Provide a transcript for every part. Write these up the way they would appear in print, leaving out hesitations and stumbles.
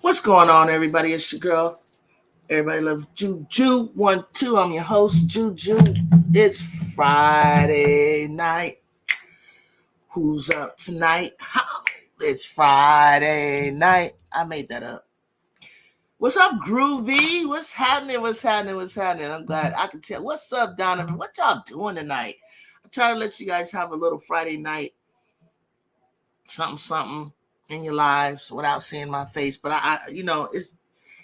What's going on, everybody? It's your girl. Everybody loves Juju12. I'm your host, Juju. It's Friday night. Who's up tonight? It's Friday night. I made that up. What's up, Groovy? What's happening? I'm glad I can tell. What's up, Donovan? What y'all doing tonight? I try to let you guys have a little Friday night something in your lives without seeing my face. But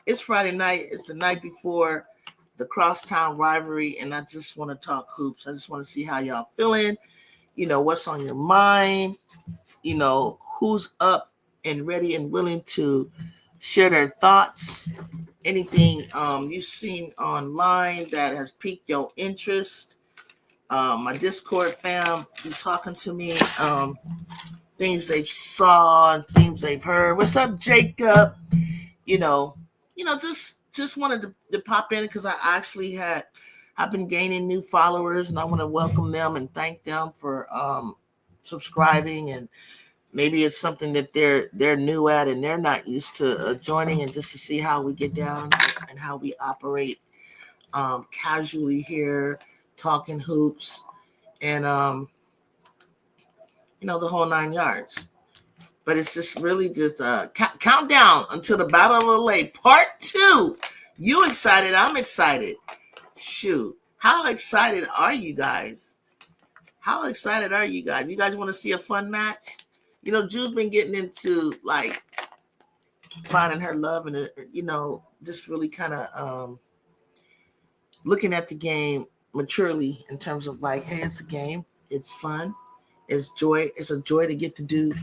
it's Friday night. It's the night before the crosstown rivalry, and I just want to talk hoops. I just want to see how y'all feeling. What's on your mind. Who's up and ready and willing to share their thoughts. Anything you've seen online that has piqued your interest. My Discord fam be talking to me. Things they've saw and things they've heard. What's up, Jacob? Just wanted to pop in because I've been gaining new followers, and I want to welcome them and thank them for subscribing. And maybe it's something that they're new at and they're not used to joining, and just to see how we get down and how we operate casually here, talking hoops, and the whole 9 yards. But it's just really just countdown until the Battle of LA Part 2. You excited? I'm excited. Shoot. How excited are you guys? You guys want to see a fun match? Ju's been getting into like finding her love and just really kind of looking at the game maturely in terms of like, hey, it's a game. It's fun. It's joy. It's a joy to get to do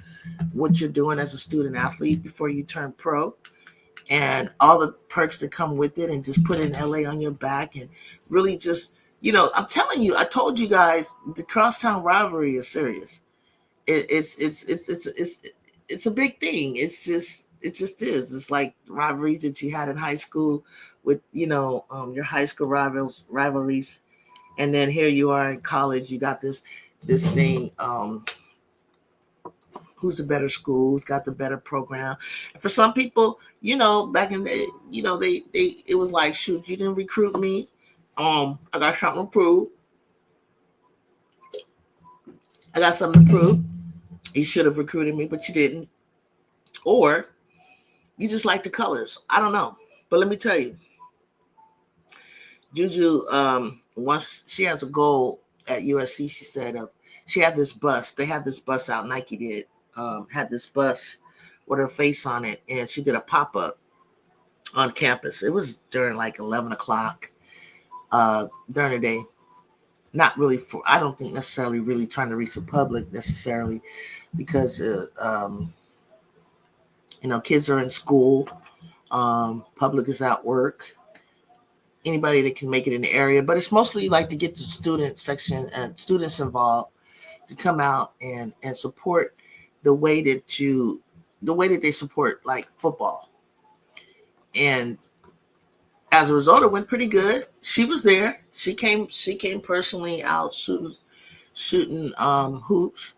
what you're doing as a student athlete before you turn pro, and all the perks that come with it, and just put in LA on your back, and really just, I'm telling you, I told you guys, the crosstown rivalry is serious. It's a big thing. It just is. It's like rivalries that you had in high school with, your high school rivalries. And then here you are in college, you got this thing, who's the better school, who's got the better program. And for some people, back in the day, it was like, shoot, you didn't recruit me. I got something to prove. You should have recruited me, but you didn't. Or you just like the colors. I don't know. But let me tell you, Juju, once she has a goal at USC, she said she had this bus. They had this bus out. Nike did. Had this bus with her face on it, and she did a pop-up on campus. It was during like 11 o'clock during the day. Not really I don't think necessarily really trying to reach the public necessarily, because kids are in school, public is at work, anybody that can make it in the area, but it's mostly like to get the student section and students involved to come out and support the way that they support like football. And as a result, it went pretty good. She was there. She came personally out shooting hoops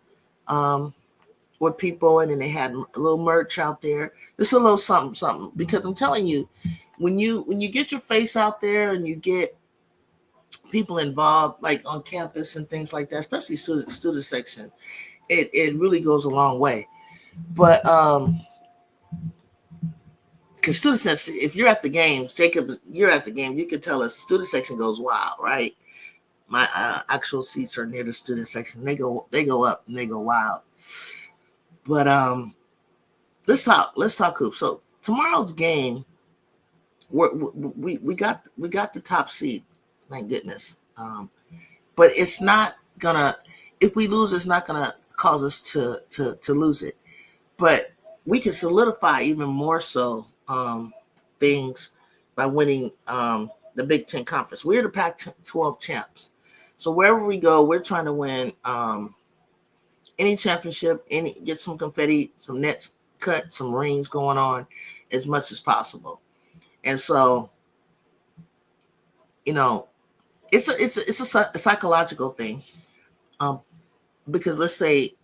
with people, and then they had a little merch out there. Just a little something. Because I'm telling you, when you get your face out there and you get people involved, like on campus and things like that, especially student section, it really goes a long way. But because student section, if you're at the games, Jacob, you're at the game, you can tell us student section goes wild, right? My actual seats are near the student section. They go up and they go wild. But let's talk hoops. So tomorrow's game, we got the top seed, thank goodness. But it's not gonna. If we lose, it's not gonna cause us to lose it. But we can solidify even more so things by winning the Big Ten Conference. We're the Pac-12 champs, so wherever we go, we're trying to win any championship, get some confetti, some nets cut, some rings going on, as much as possible. And so, it's a psychological thing, because let's say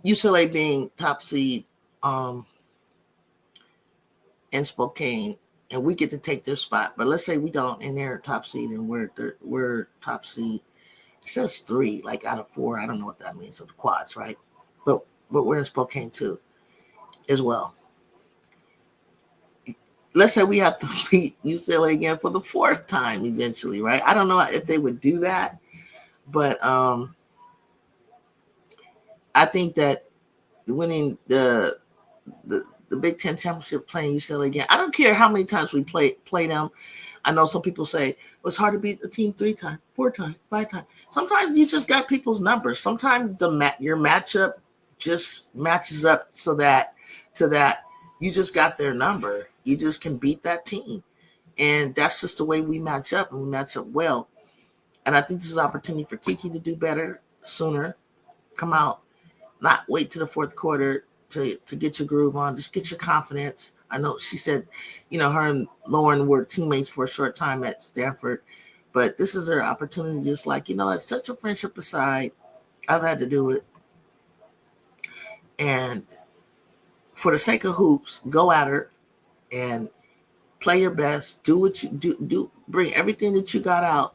UCLA being top seed in Spokane, and we get to take their spot. But let's say we don't, and they're top seed, and we're top seed. It says 3, like out of 4. I don't know what that means. So the quads, right? But we're in Spokane too, as well. Let's say we have to beat UCLA again for the 4th time eventually, right? I don't know if they would do that, but I think that winning the Big Ten championship, playing UCLA again. I don't care how many times we play them. I know some people say it's hard to beat a team 3 times, 4 times, 5 times. Sometimes you just got people's numbers. Sometimes your matchup just matches up to that you just got their number. You just can beat that team, and that's just the way we match up, and we match up well. And I think this is an opportunity for Kiki to do better sooner. Come out, not wait to the 4th quarter to get your groove on. Just get your confidence. I know she said, her and Lauren were teammates for a short time at Stanford, but this is her opportunity. Just like, it's such a friendship aside. I've had to do it. And for the sake of hoops, go at her and play your best. Do what you do. Bring everything that you got out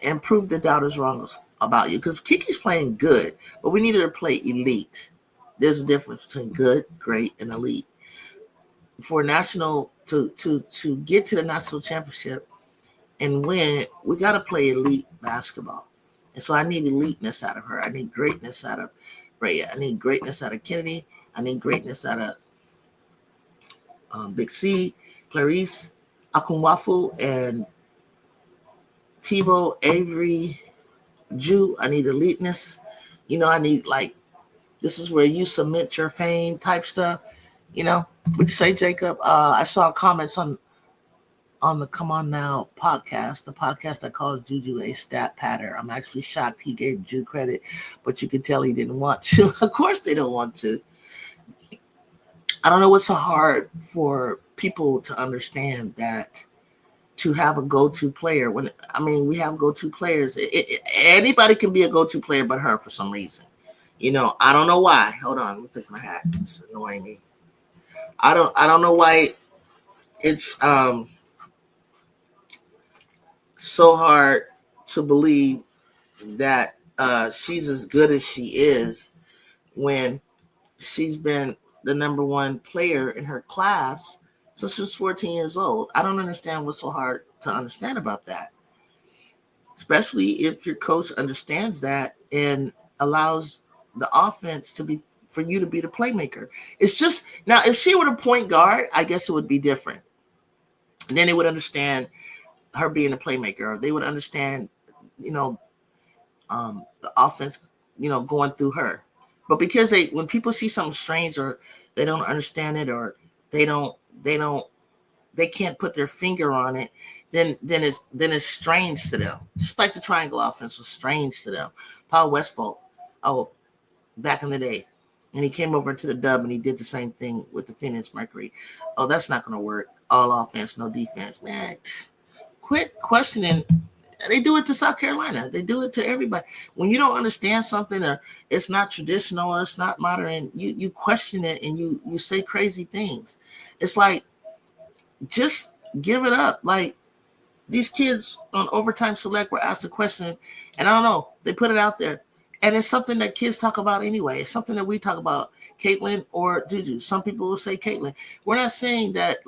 and prove the doubters wrong about you. Because Kiki's playing good, but we needed her to play elite. There's a difference between good, great, and elite. For national to get to the national championship and win, we got to play elite basketball. And so I need eliteness out of her. I need greatness out of Rhea. I need greatness out of Kennedy. I need greatness out of Big C, Clarice, Akunwafu, and Tebow, Avery, Jew. I need eliteness. I need, this is where you submit your fame type stuff. Would you say, Jacob? I saw comments on the Come On Now podcast, the podcast that calls Juju a stat patter. I'm actually shocked he gave Jew credit, but you could tell he didn't want to. Of course they don't want to. I don't know what's so hard for people to understand that to have a go-to player. We have go-to players. Anybody can be a go-to player but her for some reason. I don't know why. Hold on, let me pick my hat. It's annoying me. I don't know why it's so hard to believe that she's as good as she is when she's been the number 1 player in her class since she was 14 years old. I don't understand what's so hard to understand about that, especially if your coach understands that and allows the offense for you to be the playmaker. It's just, now if she were a point guard, I guess it would be different. And then they would understand her being a playmaker, or they would understand, the offense, going through her. But because when people see something strange, or they don't understand it, or they can't put their finger on it, then it's strange to them. Just like the triangle offense was strange to them. Paul Westphal, back in the day, and he came over to the Dub and he did the same thing with the Phoenix Mercury. Oh, that's not going to work. All offense, no defense, man. Quit questioning. They do it to South Carolina. They do it to everybody. When you don't understand something, or it's not traditional, or it's not modern, you question it and you say crazy things. It's like, just give it up. Like, these kids on Overtime Select were asked a question, and I don't know, they put it out there. And it's something that kids talk about anyway. It's something that we talk about, Caitlin or Juju. Some people will say Caitlin. We're not saying that,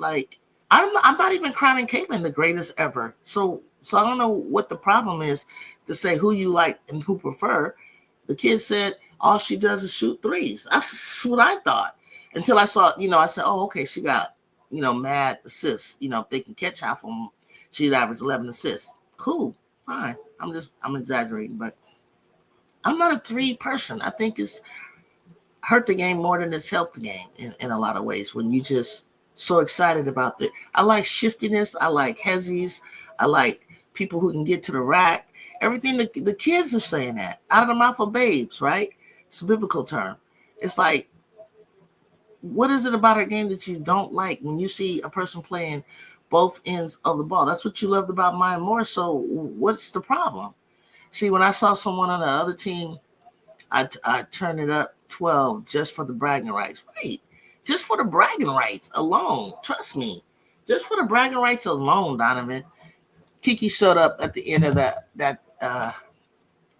I'm not even crowning Caitlin the greatest ever. So I don't know what the problem is to say who you like and who prefer. The kid said, all she does is shoot threes. That's what I thought. Until I saw, I said, oh, okay, she got, mad assists. If they can catch half of them, she'd average 11 assists. Cool, fine. I'm exaggerating, but I'm not a three person. I think it's hurt the game more than it's helped the game in a lot of ways when you just so excited about it. I like shiftiness. I like hezzies. I like people who can get to the rack. Everything the kids are saying that out of the mouth of babes, right? It's a biblical term. It's like, what is it about our game that you don't like when you see a person playing both ends of the ball? That's what you loved about mine more. So what's the problem? See, when I saw someone on the other team, I turned it up 12 just for the bragging rights. Right. Just for the bragging rights alone. Trust me. Just for the bragging rights alone, Donovan. Kiki showed up at the end of that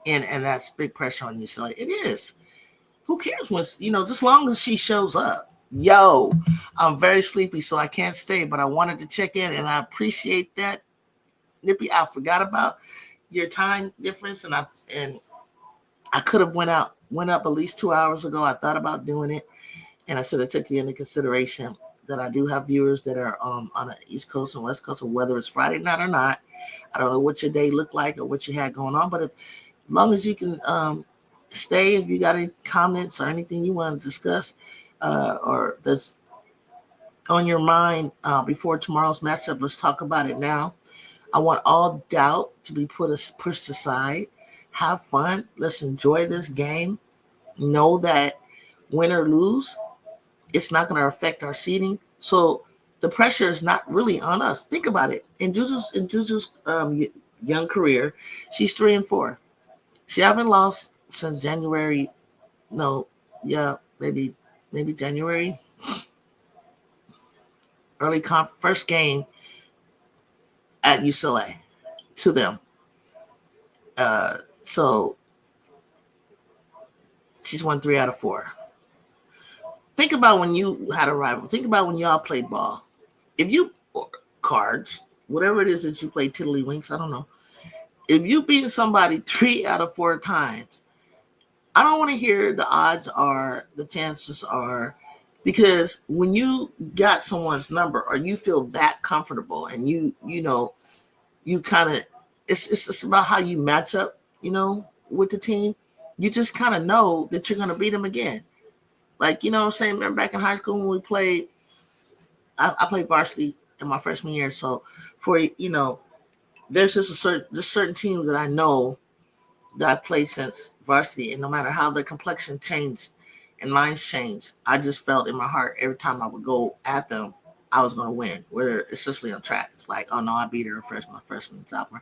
and that's big pressure on you. So it is. Who cares when, just as long as she shows up. Yo, I'm very sleepy, so I can't stay, but I wanted to check in, and I appreciate that. Nippy, I forgot about your time difference, and I could have went up at least 2 hours ago. I thought about doing it, and I should have taken into consideration that I do have viewers that are on the East Coast and West Coast, or whether it's Friday night or not. I don't know what your day looked like or what you had going on, but as long as you can stay, if you got any comments or anything you want to discuss or that's on your mind before tomorrow's matchup, let's talk about it now. I want all doubt to be pushed aside. Have fun. Let's enjoy this game. Know that win or lose, it's not going to affect our seeding. So the pressure is not really on us. Think about it. In Juju's young career, she's 3-4. She haven't lost since January. No, yeah, maybe January. First game at UCLA to them. So she's won 3 out of 4. Think about when you had a rival. Think about when y'all played ball. If you cards, whatever it is that you play, tiddlywinks, I don't know. If you beat somebody 3 out of 4 times, I don't want to hear the odds are, the chances are, because when you got someone's number or you feel that comfortable and you kind of, it's about how you match up, with the team. You just kind of know that you're going to beat them again. Like, what I'm saying? Remember back in high school when we played, I played varsity in my freshman year. So there's just certain teams that I know that I played since varsity, and no matter how their complexion changed and lines changed, I just felt in my heart every time I would go at them, I was going to win. Whether especially on track, it's like, oh no, I beat her my freshman sophomore.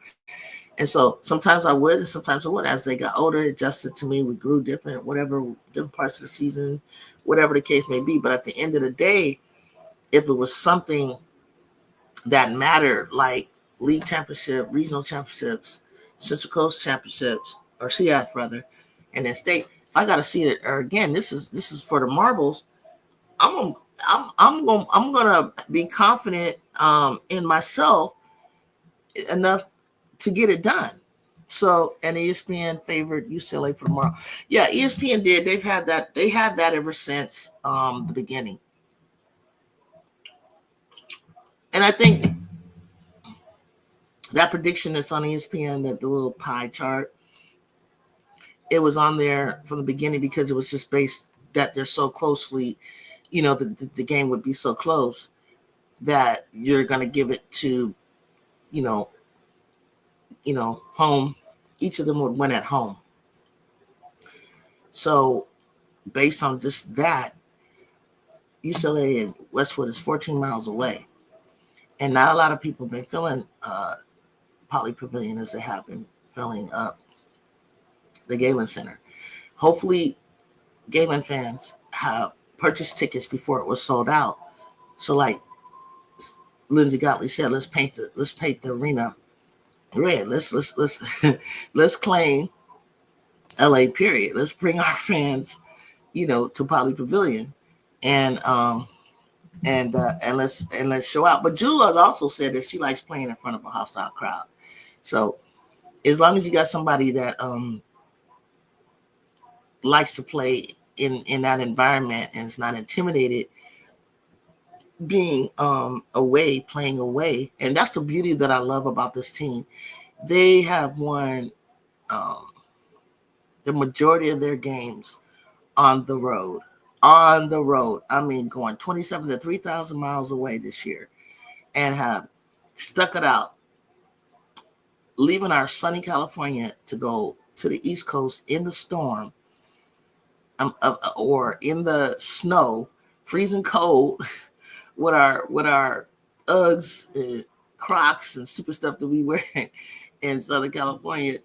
And so sometimes I would, and sometimes I wouldn't. As they got older, it adjusted to me. We grew different parts of the season, whatever the case may be. But at the end of the day, if it was something that mattered, like league championship, regional championships, Central Coast championships, or CF rather, and then state, if I got to see it, or again, this is for the marbles. I'm gonna be confident in myself enough to get it done. So, and ESPN favored UCLA for tomorrow. Yeah, ESPN did. They've had that. They had that ever since the beginning. And I think that prediction that's on ESPN, that the little pie chart, it was on there from the beginning because it was just based that they're so closely, the game would be so close that you're going to give it to, home. Each of them would win at home. So based on just that, UCLA and Westwood is 14 miles away. And not a lot of people have been filling Poly Pavilion as they have been filling up the Galen Center. Hopefully Galen fans have purchased tickets before it was sold out. So like Lindsey Gottlieb said, let's paint the arena red. Let's claim LA period. Let's bring our fans, to Poly Pavilion and let's show out. But Jewel has also said that she likes playing in front of a hostile crowd. So as long as you got somebody that likes to play in that environment and is not intimidated being away, playing away. And that's the beauty that I love about this team. They have won the majority of their games on the road. On the road. I mean, going 27 to 3,000 miles away this year, and have stuck it out, leaving our sunny California to go to the East Coast in the storm, or in the snow, freezing cold, with our Uggs, Crocs, and stupid stuff that we wear in Southern California,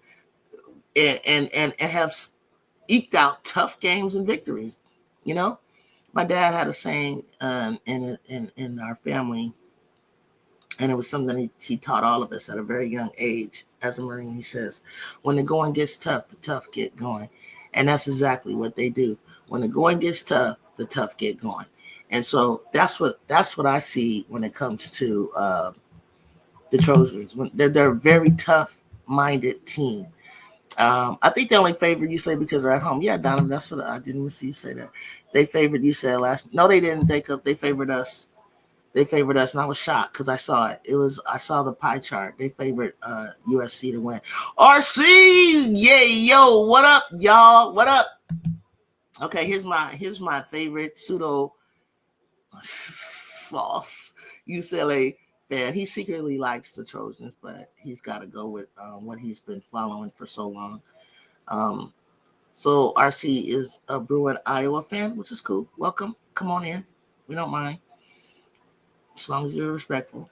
and have eked out tough games and victories. You know, my dad had a saying in our family, and it was something he taught all of us at a very young age as a Marine. He says, when the going gets tough, the tough get going. And that's exactly what they do. When the going gets tough, the tough get going. And so that's what I see when it comes to the Trojans. They're a very tough-minded team. I think they only favored you say because they're at home. Yeah, Donovan, that's what I didn't see you say that. They favored you said last. No, they didn't, Jacob. They favored us. They favored us, and I was shocked because I saw it. I saw the pie chart. They favored USC to win. RC, yeah, yo, what up, y'all? What up? Okay, here's my favorite pseudo false UCLA fan. He secretly likes the Trojans, but he's got to go with what he's been following for so long. So RC is a Bruin, Iowa fan, which is cool. Welcome. Come on in. We don't mind, as long as you're respectful.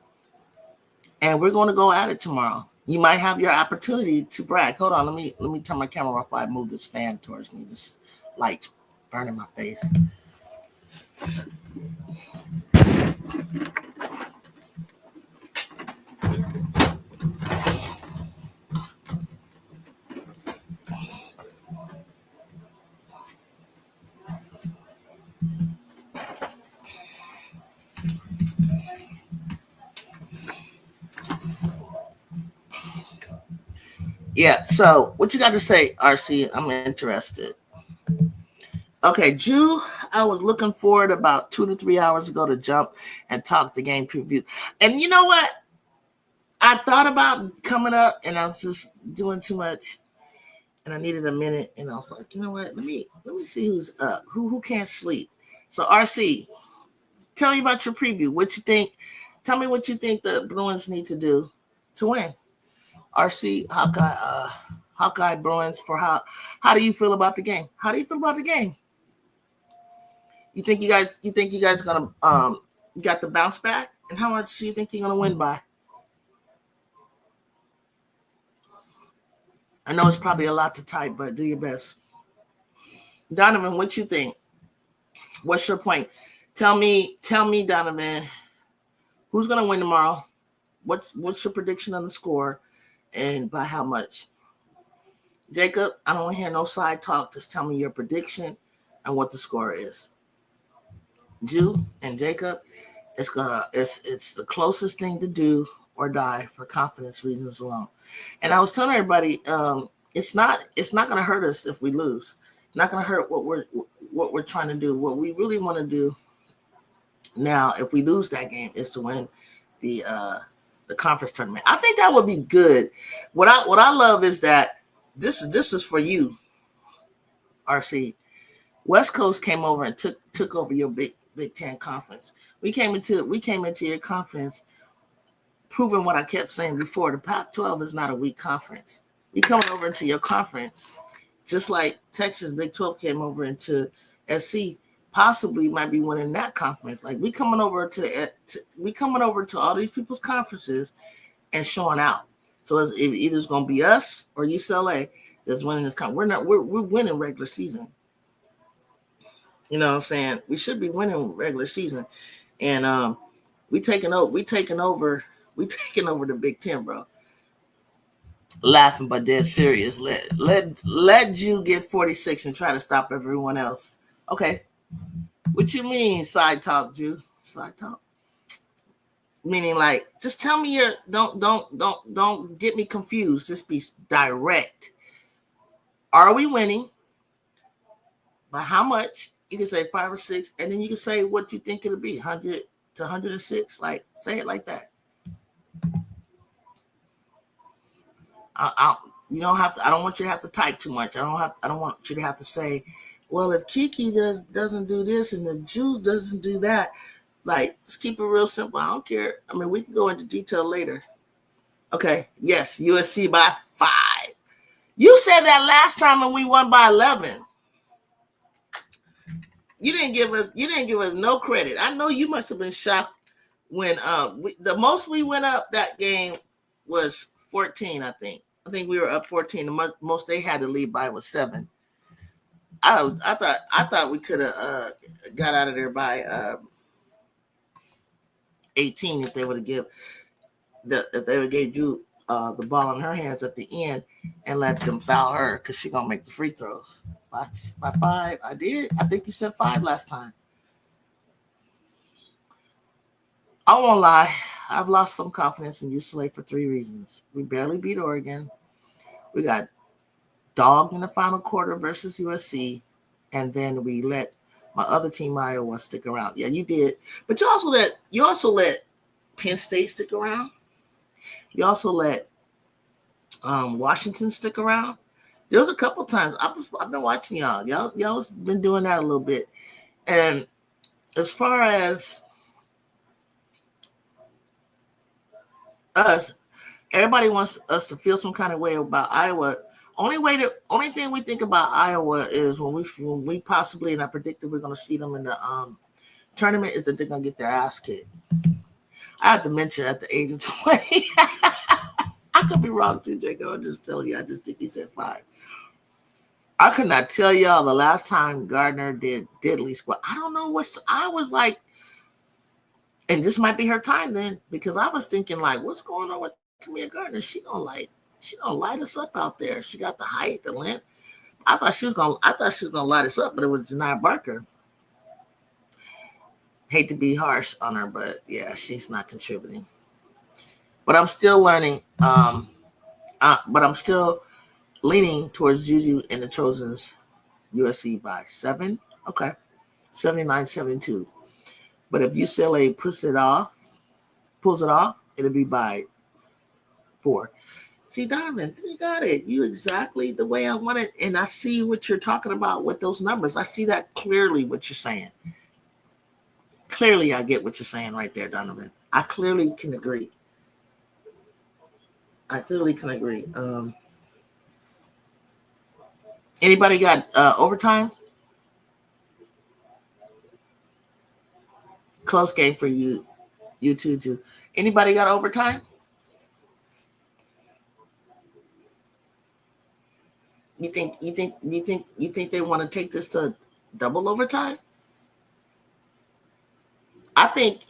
And we're going to go at it tomorrow. You might have your opportunity to brag. Hold on, let me turn my camera off while I move this fan towards me. This light's burning my face. Yeah, so what you got to say, RC? I'm interested. Okay, Jew, I was looking forward about 2 to 3 hours ago to jump and talk the game preview. And you know what? I thought about coming up, and I was just doing too much, and I needed a minute, and I was like, you know what? Let me see who's up, who can't sleep. So RC, tell me about your preview. What you think? Tell me what you think the Bruins need to do to win. RC, Hawkeye Bruins, for how do you feel about the game? How do you feel about the game? You think you guys are gonna you got the bounce back? And how much do you think you're gonna win by? I know it's probably a lot to type, but do your best. Donovan, what you think? What's your point? Tell me, Donovan, who's gonna win tomorrow? What's your prediction on the score, and by how much? Jacob, I don't want to hear no side talk. Just tell me your prediction and what the score is. Jew and Jacob, it's the closest thing to do or die for confidence reasons alone. And I was telling everybody, it's not gonna hurt us if we lose. It's not gonna hurt what we're trying to do. What we really want to do now, if we lose that game, is to win the conference tournament. I think that would be good. What I love is that this is for you, RC. West Coast came over and took over your Big Ten conference. We came into your conference proving what I kept saying before. The Pac-12 is not a weak conference. We coming over into your conference, just like Texas Big 12 came over into SC, possibly might be winning that conference. Like we coming over to all these people's conferences and showing out. So it's either going to be us or UCLA that's winning this conference. We're winning regular season. You know what I'm saying? We should be winning regular season, and we taking over the Big Ten, bro. Laughing but dead serious. Let you get 46 and try to stop everyone else. Okay. What you mean, side talk, Jew? Side talk. Meaning, like, just tell me don't get me confused. Just be direct. Are we winning? By how much? You can say 5 or 6, and then you can say what you think it'll be, 100 to 106. Like, say it like that. You don't have to. I don't want you to have to type too much. I don't want you to have to say, well, if Kiki doesn't do this and the Jews doesn't do that. Like, just keep it real simple. I don't care. I mean, we can go into detail later. Okay. Yes, USC by 5. You said that last time and we won by 11. You didn't give us no credit. I know you must have been shocked when the most we went up that game was 14, I think. I think we were up 14. The most they had to lead by was 7. I thought we could have got out of there by 18 if they would have gave Drew the ball in her hands at the end and let them foul her because she's gonna make the free throws. By 5, I did. I think you said 5 last time. I won't lie. I've lost some confidence in UCLA for 3 reasons. We barely beat Oregon. We got dogged in the final quarter versus USC, and then we let my other team, Iowa, stick around. Yeah, you did. But you also let Penn State stick around. You also let Washington stick around. There was a couple times I've been watching y'all. Y'all's been doing that a little bit. And as far as us, everybody wants us to feel some kind of way about Iowa. Only thing we think about Iowa is when we possibly, and I predicted we're going to see them in the tournament, is that they're going to get their ass kicked. I have to mention at the age of 20. I could be wrong too, Jacob. I'm just telling you. I just think he said 5. I could not tell y'all the last time Gardner did diddly squat. I don't know I was like, and this might be her time then, because I was thinking like, what's going on with Tamia Gardner? She gonna light us up out there. She got the height, the length. I thought she was gonna light us up, but it was Janiyah Barker. Hate to be harsh on her, but yeah, she's not contributing. But I'm still learning. But I'm still leaning towards Juju and the Trojans, USC by 7. Okay, 79-72. But if UCLA pulls it off, it'll be by 4. See, Donovan, you got it. You exactly the way I want it. And I see what you're talking about with those numbers. I see that clearly what you're saying. Clearly, I get what you're saying right there, Donovan. I clearly can agree. Anybody got overtime? Close game for you too. Anybody got overtime? You think they want to take this to double overtime? I think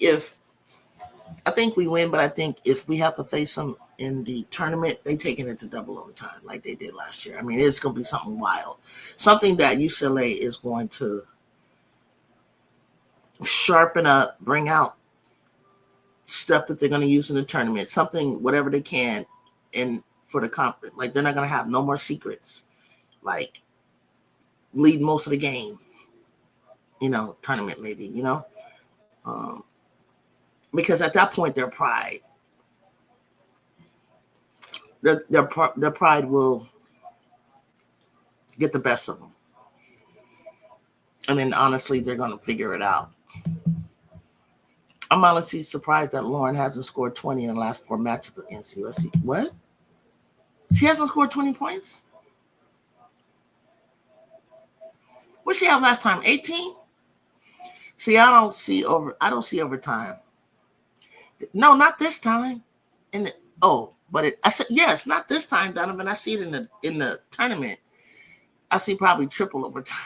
we win, but I think if we have to face them in the tournament, they taking it to double overtime like they did last year. I mean, it's going to be something wild, something that UCLA is going to sharpen up, bring out stuff that they're going to use in the tournament, something, whatever they can, and for the conference. Like, they're not going to have no more secrets, like lead most of the game, tournament maybe, because at that point, their pride will get the best of them. And then, honestly, they're going to figure it out. I'm honestly surprised that Lauren hasn't scored 20 in the last 4 matchups against USC. What? She hasn't scored 20 points? What she have last time? 18? See, I don't see overtime. No, not this time. I said yes, not this time, Donovan. I see it in the tournament. I see probably triple overtime.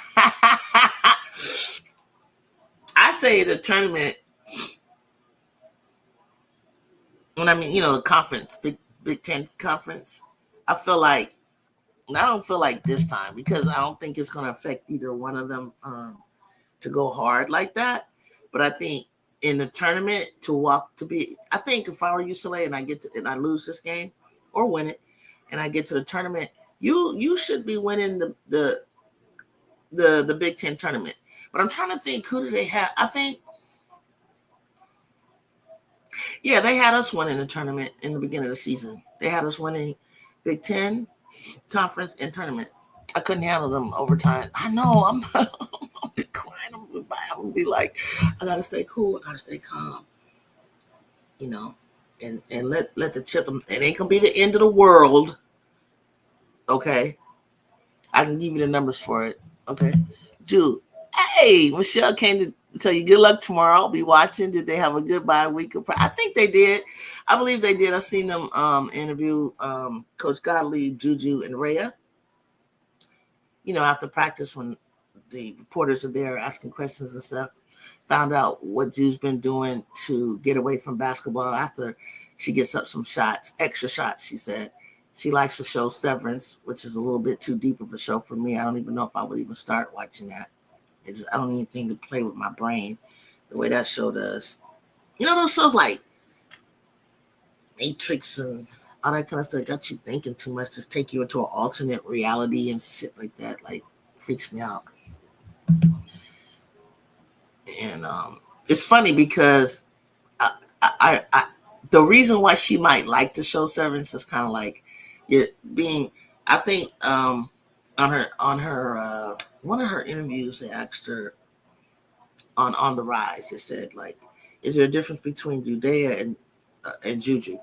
I say the tournament. When I mean, the conference, Big Ten conference. I don't feel like this time, because I don't think it's going to affect either one of them to go hard like that. But I think in the tournament I think if I were UCLA and I lose this game or win it and I get to the tournament, you should be winning the the Big Ten tournament. But I'm trying to think, who do they have? I think, yeah, they had us winning the tournament in the beginning of the season. They had us winning Big Ten conference and tournament. I couldn't handle them overtime. I know. I'm be crying. I'm gonna be like, I gotta stay cool. I gotta stay calm. You know, and let the chip them. It ain't gonna be the end of the world. Okay, I can give you the numbers for it. Okay, dude. Hey, Michelle came to tell you good luck tomorrow. I'll be watching. Did they have a good bye week? I think they did. I believe they did. I seen them interview Coach Gottlieb, Juju, and Rhea. After practice when the reporters are there asking questions and stuff, found out what Ju's been doing to get away from basketball after she gets up some shots, extra shots, she said. She likes the show Severance, which is a little bit too deep of a show for me. I don't even know if I would even start watching that. I don't need anything to play with my brain the way that show does. Those shows like Matrix and all that kind of stuff got you thinking too much, just take you into an alternate reality and shit like that. Like, freaks me out. And it's funny because I the reason why she might like the show Severance is kind of like you're being. I think on her one of her interviews, they asked her on the Rise. It said, like, is there a difference between Judea and Juju?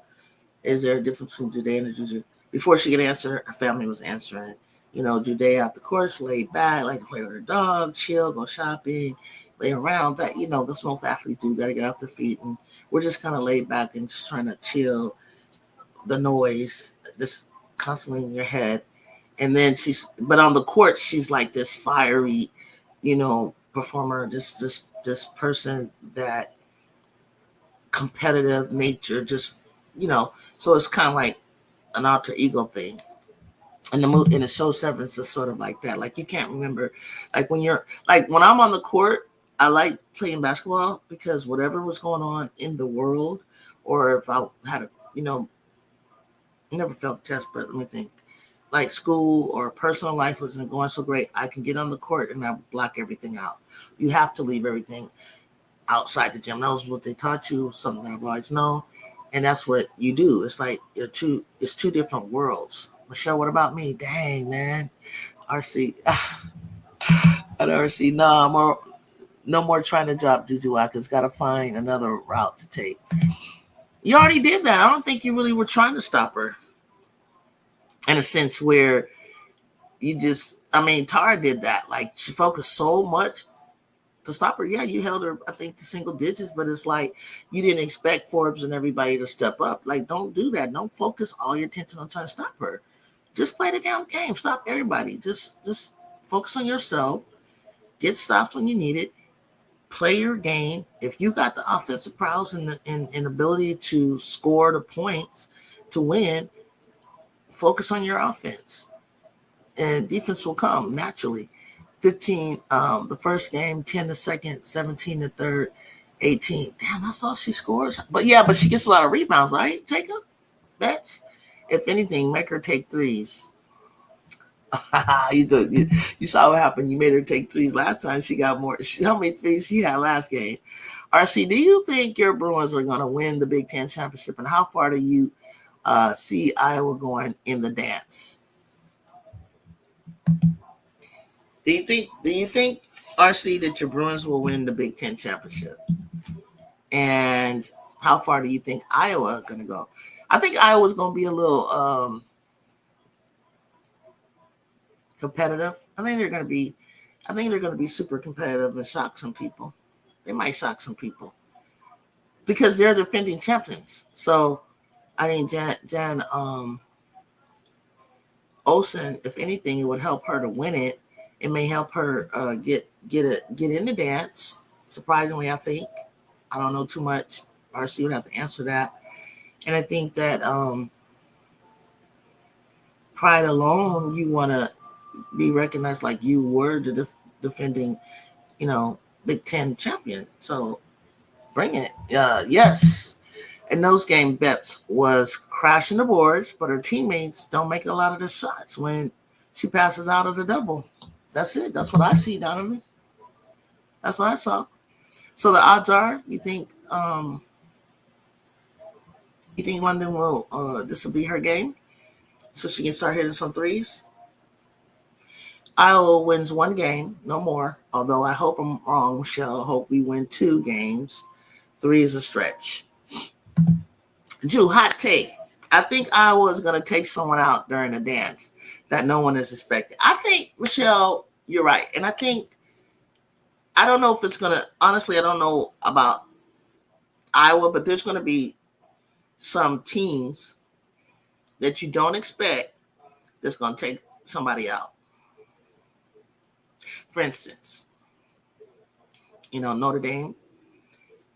Is there a difference between Judea and Juju? Before she could answer, her family was answering. Judea off the course, laid back, like to play with her dog, chill, go shopping, lay around. That's what most athletes do. Got to get off their feet, and we're just kind of laid back and just trying to chill. The noise, this constantly in your head, and then but on the court, she's like this fiery, performer. This person that competitive nature, just So it's kind of like an alter ego thing. And in the show Severance is sort of like that. Like, you can't remember, like when I'm on the court, I like playing basketball because whatever was going on in the world, or if I had never felt the test, but let me think, like school or personal life wasn't going so great, I can get on the court and I block everything out. You have to leave everything outside the gym. That was what they taught you, something I've always known. And that's what you do. It's like it's two different worlds. Michelle, what about me? Dang, man. RC. At RC, no more trying to drop Juju Watkins. Got to find another route to take. You already did that. I don't think you really were trying to stop her. In a sense where Tara did that. Like, she focused so much to stop her. Yeah, you held her, I think, to single digits, but it's like you didn't expect Forbes and everybody to step up. Like, don't do that. Don't focus all your attention on trying to stop her. Just play the damn game. Stop everybody. Just focus on yourself. Get stops when you need it. Play your game. If you got the offensive prowess and ability to score the points to win, focus on your offense. And defense will come naturally. 15 the first game, 10 the second, 17 the third, 18. Damn, that's all she scores. But she gets a lot of rebounds, right, Jacob? Bets. If anything, make her take threes. You saw what happened. You made her take threes last time. She got more. How many threes she had last game? RC, do you think your Bruins are going to win the Big Ten championship? And how far do you see Iowa going in the dance? Do you think, RC, that your Bruins will win the Big Ten championship? And how far do you think Iowa is going to go? I think Iowa's going to be a little competitive. I think they're going to be super competitive and shock some people. They might shock some people because they're defending champions. So I think Jan Olsen, if anything, it would help her to win it. It may help her get in the dance. Surprisingly, I think. I don't know too much. RC would have to answer that. And I think that pride alone, you want to be recognized like you were the defending, Big Ten champion. So bring it. Yes. And those game bets was crashing the boards, but her teammates don't make a lot of the shots when she passes out of the double. That's it. That's what I see, Donovan. That's what I saw. So the odds are, you think London will this will be her game, so she can start hitting some threes. Iowa wins one game, no more. Although I hope I'm wrong, Michelle. I hope we win 2 games. 3 is a stretch. Jew, hot take. I think Iowa is going to take someone out during the dance that no one is expecting. I think, Michelle, you're right. And I don't know if it's going to, honestly, I don't know about Iowa, but there's going to be some teams that you don't expect that's going to take somebody out. For instance, Notre Dame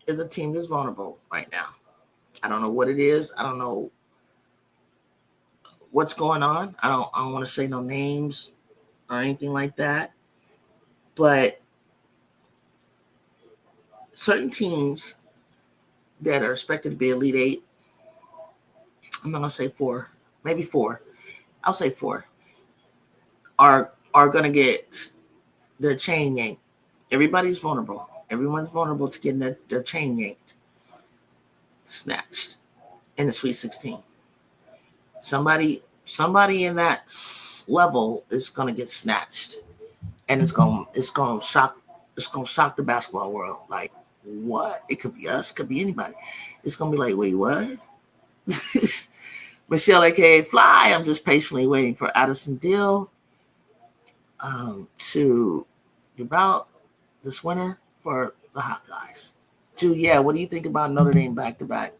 is a team that's vulnerable right now. I don't know what it is. I don't know what's going on. I don't want to say no names or anything like that. But certain teams that are expected to be Elite Eight, I'm not going to say 4, maybe 4. I'll say 4, are going to get their chain yanked. Everybody's vulnerable. Everyone's vulnerable to getting their chain yanked, snatched in the Sweet 16. Somebody in that level is going to get snatched, and it's going to shock the basketball world. Like, what? It could be us, could be anybody. It's going to be like, wait, what? Michelle, aka Fly. I'm just patiently waiting for Addison Deal to debut this winter for the Hawkeyes. Drew, yeah, what do you think about Notre Dame back-to-back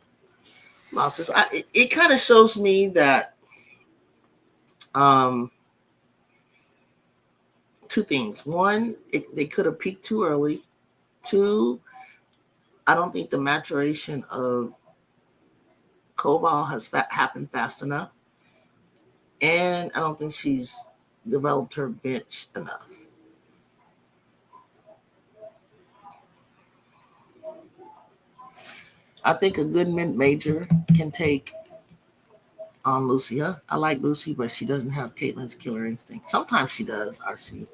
losses? It kind of shows me that 2 things. 1, they could have peaked too early. 2, I don't think the maturation of Koval has happened fast enough. And I don't think she's developed her bench enough. I think a good mid-major can take on Lucia. I like Lucy, but she doesn't have Caitlin's killer instinct. Sometimes she does, RC.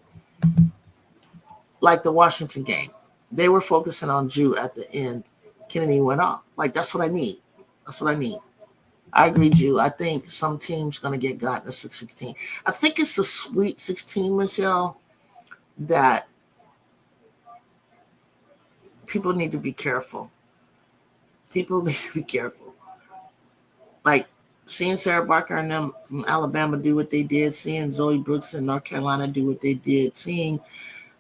Like the Washington game. They were focusing on Jew at the end. Kennedy went off. Like, that's what I need. I agree, Jew. I think some team's going to get got in the Sweet 16. I think it's the Sweet 16, Michelle, that people need to be careful. Like, seeing Sarah Barker and them from Alabama do what they did, seeing Zoe Brooks in North Carolina do what they did, seeing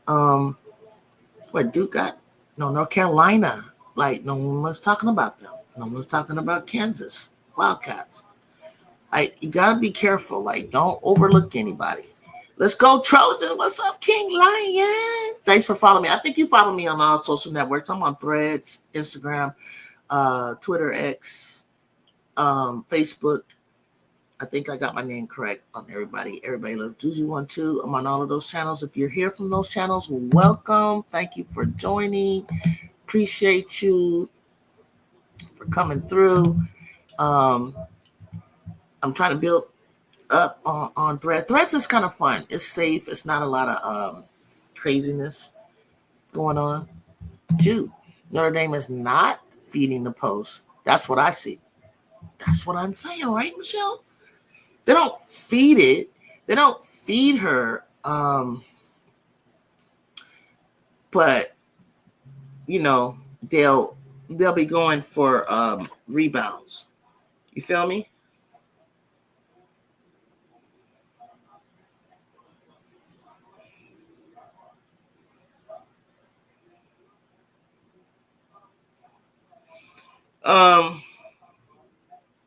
Duke got? No, North Carolina. Like, no one was talking about them. No one was talking about Kansas Wildcats. Like, you gotta be careful. Like, don't overlook anybody. Let's go, Trojan. What's up, King Lion? Thanks for following me. I think you follow me on all social networks. I'm on Threads, Instagram, Twitter, X, Facebook. I think I got my name correct on everybody. Everybody loves Juju12. I'm on all of those channels. If you're here from those channels, welcome. Thank you for joining. Appreciate you for coming through. I'm trying to build up on Threads. Threads is kind of fun. It's safe. It's not a lot of craziness going on. Jew, Notre Dame is not feeding the post. That's what I see. That's what I'm saying, right, Michelle? They don't feed it. They don't feed her. But they'll be going for rebounds. You feel me?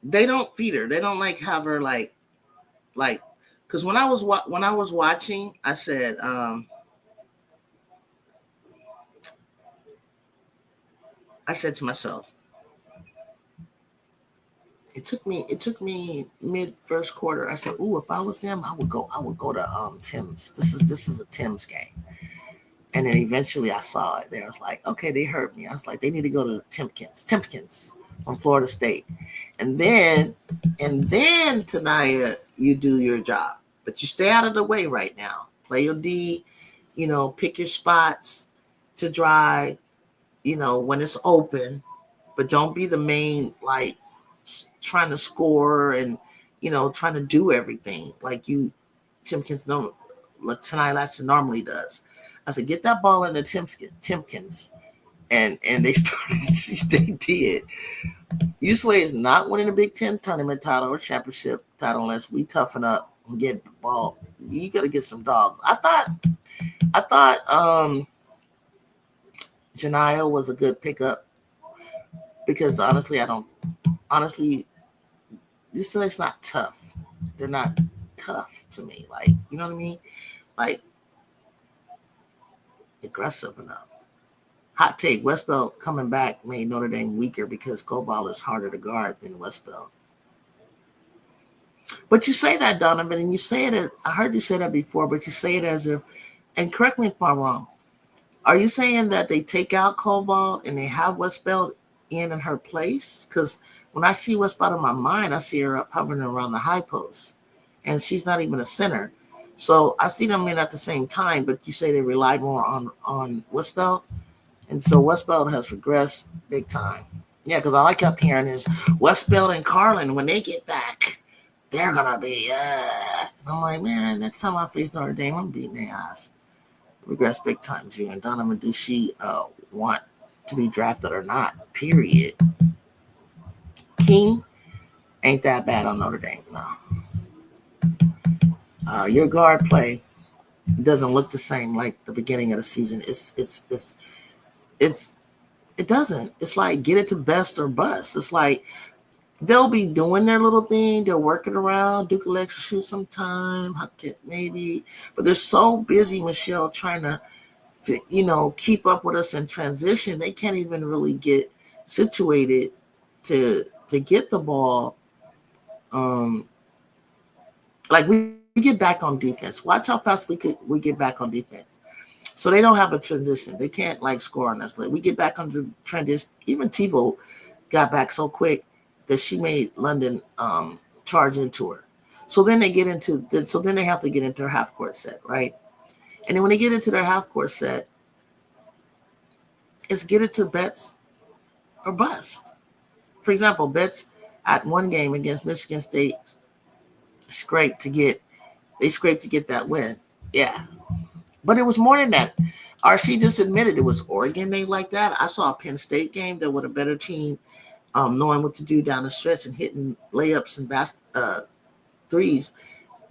They don't feed her. They don't have her like because when I was watching, I said to myself, it took me mid first quarter. I said, "Ooh, if I was them, I would go to Tim's. This is a Tim's game." And then eventually I saw it there. I was like, okay, they hurt me. I was like, they need to go to Timpkins from Florida State. And then Tanaya, you do your job. But you stay out of the way right now. Play your D, Pick your spots to drive, when it's open, but don't be the main, like, trying to score and, trying to do everything like Timkins tonight Latson normally does. I said, get that ball into Timkins. And they started, they did. UCLA is not winning a Big Ten tournament title or championship title unless we toughen up and get the ball. You got to get some dogs. I thought Janiyah was a good pickup because honestly, UCLA's not tough. They're not tough to me. Like, you know what I mean? Like, aggressive enough. Hot take: Westbelt coming back made Notre Dame weaker because Koval is harder to guard than Westbelt. But you say that, Donovan, and you say it as, I heard you say that before, but you say it as if, and correct me if I'm wrong, are you saying that they take out Koval and they have Westbelt in her place? Because when I see Westbelt in my mind, I see her up hovering around the high post, and she's not even a center. So I see them in at the same time, but you say they rely more on Westbelt. And so Westbelt has regressed big time. Yeah, because all I kept hearing is Westbelt and Carlin, when they get back, they're going to be, And I'm like, man, next time I face Notre Dame, I'm beating their ass. Regress big time, G. And Donovan, do she want to be drafted or not? Period. King ain't that bad on Notre Dame, no. Your guard play doesn't look the same like the beginning of the season. It doesn't. It's like get it to best or bust. It's like they'll be doing their little thing. They're working around. Duke Alexa shoot sometime. Maybe. But they're so busy, Michelle, trying to, keep up with us in transition. They can't even really get situated to get the ball. Like we get back on defense. Watch how fast we get back on defense. So they don't have a transition. They can't like score on us. Like we get back on the transition. Even TiVo got back so quick that she made London charge into her. So then they get into then they have to get into her half court set, right? And then when they get into their half court set, it's get it to bets or bust. For example, bets at one game against Michigan State scraped to get that win. Yeah. But it was more than that. RC just admitted it was Oregon they like that. I saw a Penn State game that with a better team, knowing what to do down the stretch and hitting layups and threes.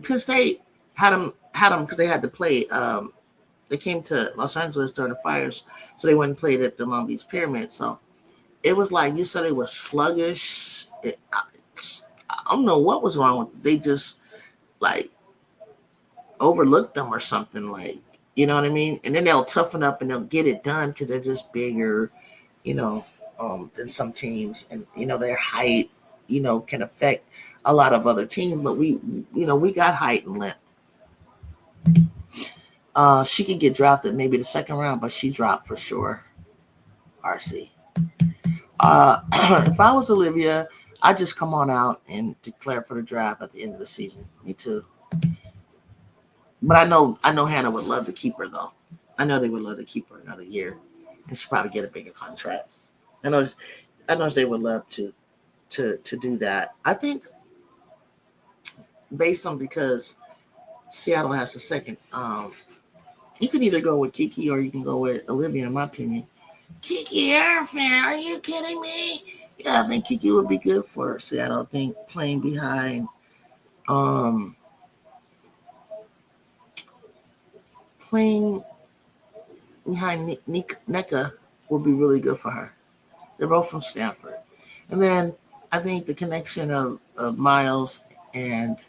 Penn State had them because they had to play. They came to Los Angeles during the fires, so they went and played at the Long Beach Pyramid. So it was like you said, it was sluggish. I don't know what was wrong with it. They just like overlooked them or something, like, you know what I mean? And then they'll toughen up and they'll get it done because they're just bigger, than some teams. And, their height, can affect a lot of other teams. But we got height and length. She could get drafted maybe the second round, but she dropped for sure. RC. If I was Olivia, I'd just come on out and declare for the draft at the end of the season. Me too. But I know Hannah would love to keep her though. I know they would love to keep her another year, and she'd probably get a bigger contract. I know they would love to do that. I think based on because Seattle has the second. You can either go with Kiki or you can go with Olivia. In my opinion, Kiki, you're a fan. Are you kidding me? Yeah, I think Kiki would be good for Seattle. I think playing behind. Playing behind Nneka will be really good for her. They're both from Stanford. And then I think the connection of Miles and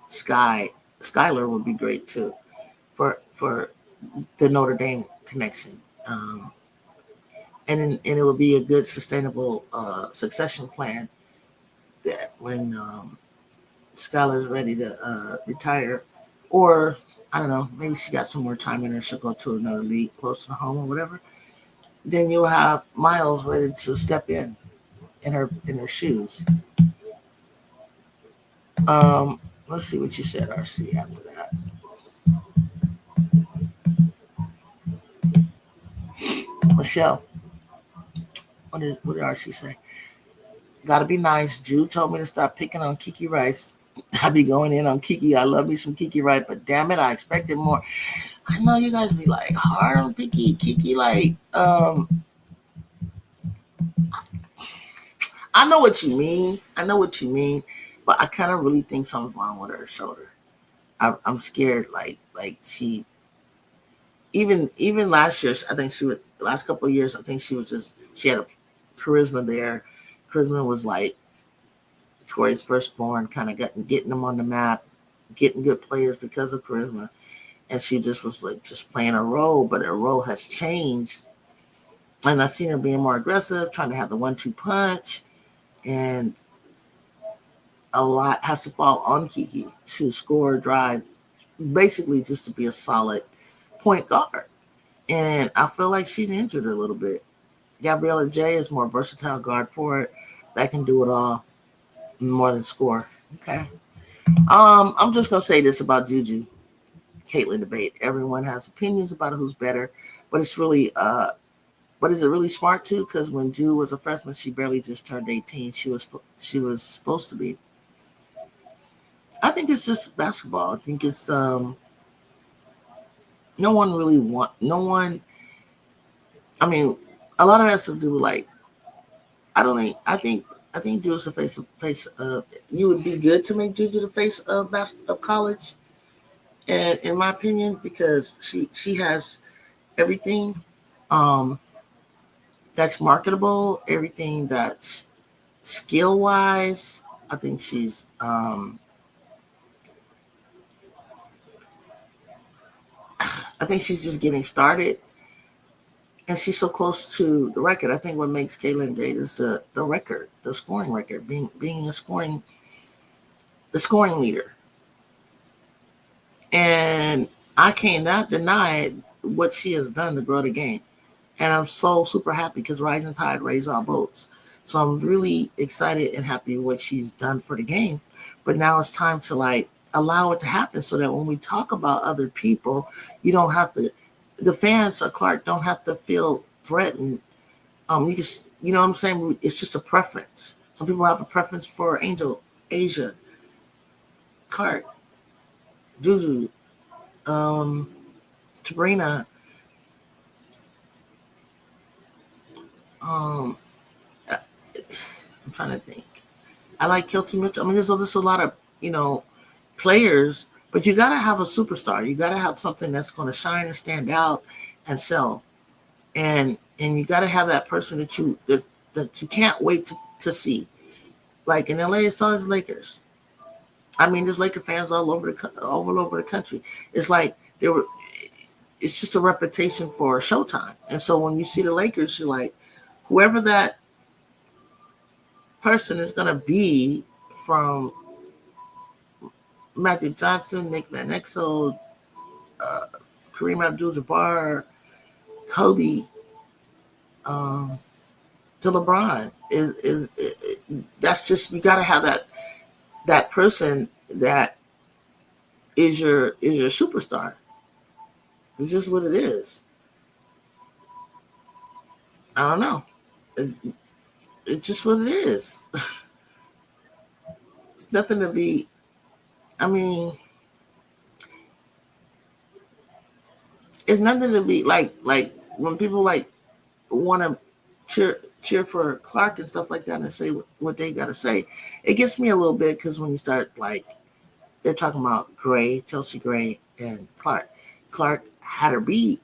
Skylar would be great too for the Notre Dame connection. And it would be a good sustainable succession plan that when Skylar's ready to retire, or I don't know, maybe she got some more time in her, she'll go to another league close to home or whatever. Then you'll have Miles ready to step in her shoes. Let's see what you said, RC, after that. Michelle, what did she say? Gotta be nice. Jude told me to stop picking on Kiki Rice. I be going in on Kiki. I love me some Kiki Rice, but damn it, I expected more. I know you guys be like hard on Kiki. Kiki, like, I know what you mean. I know what you mean, but I kind of really think something's wrong with her shoulder. I'm scared. Like she, even last year, I think she was the last couple of years. I think she had a charisma there. Charisma was like Corey's firstborn, kind of getting them on the map, getting good players because of charisma, and she just was like just playing a role, but her role has changed. And I've seen her being more aggressive, trying to have the 1-2 punch, and a lot has to fall on Kiki to score, drive, basically just to be a solid point guard. And I feel like she's injured a little bit. Gabriella J is more versatile guard for it that can do it all more than score. Okay. I'm just gonna say this about Juju Caitlin debate. Everyone has opinions about who's better, but it's really but is it really smart too? Because when Ju was a freshman, she barely just turned 18. She was supposed to be. I think it's just basketball. I think it's no one. I mean, a lot of it has to do with like I don't think I think Juju's the face of. You would be good to make Juju the face of college, and in my opinion, because she has everything um, that's marketable, everything that's skill wise. I think she's just getting started, and she's so close to the record. I think what makes Caitlin great is the record, the scoring record, being the scoring leader. And I cannot deny what she has done to grow the game. And I'm so super happy because rising tide raise all boats. So I'm really excited and happy what she's done for the game. But now it's time to like allow it to happen so that when we talk about other people, you don't have to. The fans of Clark don't have to feel threatened. You just you know what I'm saying. It's just a preference. Some people have a preference for Angel, Asia, Clark, Juju, um, Sabrina. Um, I'm trying to think. I like Kelsey Mitchell. I mean, there's a lot of players, but you got to have a superstar. You got to have something that's going to shine and stand out and sell. And you got to have that person that you can't wait to see. Like in LA, it's always Lakers. I mean, there's Laker fans all over the country. It's like they were. It's just a reputation for Showtime. And so when you see the Lakers, you're like, whoever that person is going to be from Magic Johnson, Nick Van Exel, uh, Kareem Abdul-Jabbar, Kobe, um, to LeBron is that's just you got to have that person that is your superstar. It's just what it is. I don't know. It, it's just what it is. It's nothing to be. I mean, it's nothing to be like when people like want to cheer for Clark and stuff like that and say what they got to say. It gets me a little bit because when you start like they're talking about Gray, Chelsea Gray, and Clark. Clark had her beat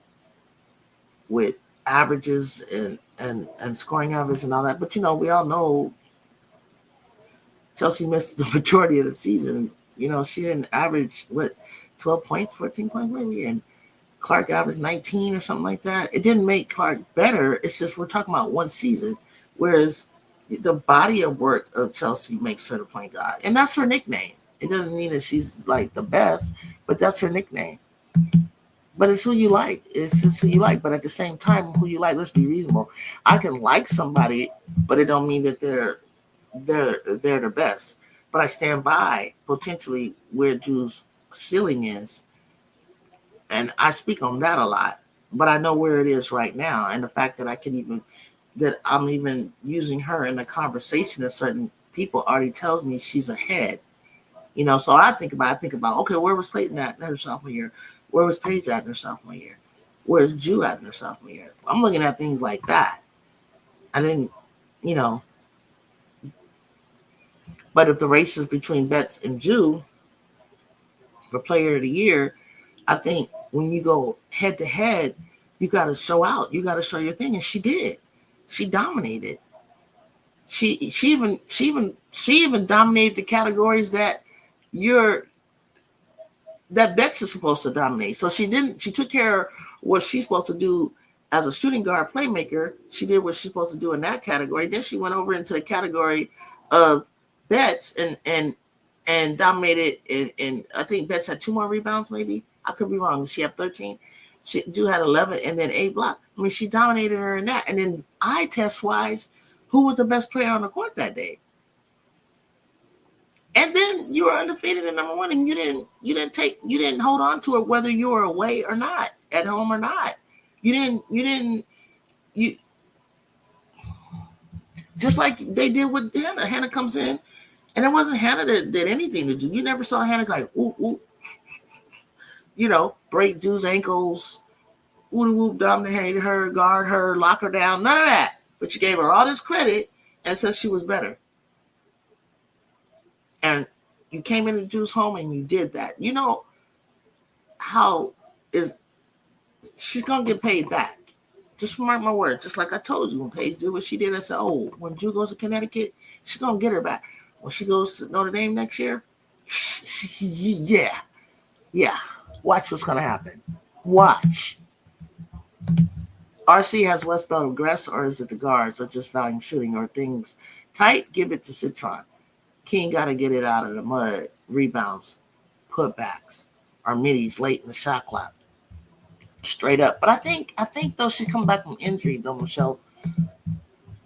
with averages and scoring average and all that, but we all know Chelsea missed the majority of the season. She didn't average 12 points, 14 points maybe, and Clark averaged 19 or something like that. It didn't make Clark better. It's just we're talking about one season, whereas the body of work of Chelsea makes her the point guard, and that's her nickname. It doesn't mean that she's like the best, but that's her nickname. But it's who you like. It's just who you like. But at the same time, who you like, let's be reasonable. I can like somebody, but it don't mean that they're the best. But I stand by potentially where Drew's ceiling is, and I speak on that a lot. but I know where it is right now, and the fact that I'm even using her in a conversation to certain people already tells me she's ahead. So I think about, okay, where was Clayton at in her sophomore year? Where was Paige at in her sophomore year? Where's Jew at in her sophomore year? I'm looking at things like that. And then, you know, but if the race is between Betts and Jew for player of the year, I think when you go head to head, you got to show out. You got to show your thing. And she did. She dominated. She even dominated the categories you're that Betts is supposed to dominate. So she didn't. She took care of what she's supposed to do as a shooting guard playmaker. She did what she's supposed to do in that category. Then she went over into a category of Betts and dominated. And I think Betts had 2 more rebounds. Maybe I could be wrong. She had 13. She Drew had 11 and then 8 blocks. I mean, she dominated her in that. And then eye test wise, who was the best player on the court that day? And then you were undefeated in number 1, and you didn't hold on to it whether you were away or not, at home or not. You just like they did with Hannah. Hannah comes in, and it wasn't Hannah that did anything to do. You never saw Hannah like ooh, break Drew's ankles, whoop, dominate her, guard her, lock her down. None of that. But you gave her all this credit and said she was better. And you came into Drew's home and you did that. You know how she's gonna get paid back. Just mark my word. Just like I told you when Paige did what she did, I said, oh, when Drew goes to Connecticut, she's gonna get her back. When she goes to Notre Dame next year, yeah. Watch what's gonna happen. Watch. RC has West Belt aggress, or is it the guards, or just volume shooting, or things tight? Give it to Citron. King got to get it out of the mud. Rebounds, putbacks, or middies late in the shot clock. Straight up. But I think though she's coming back from injury, though, Michelle,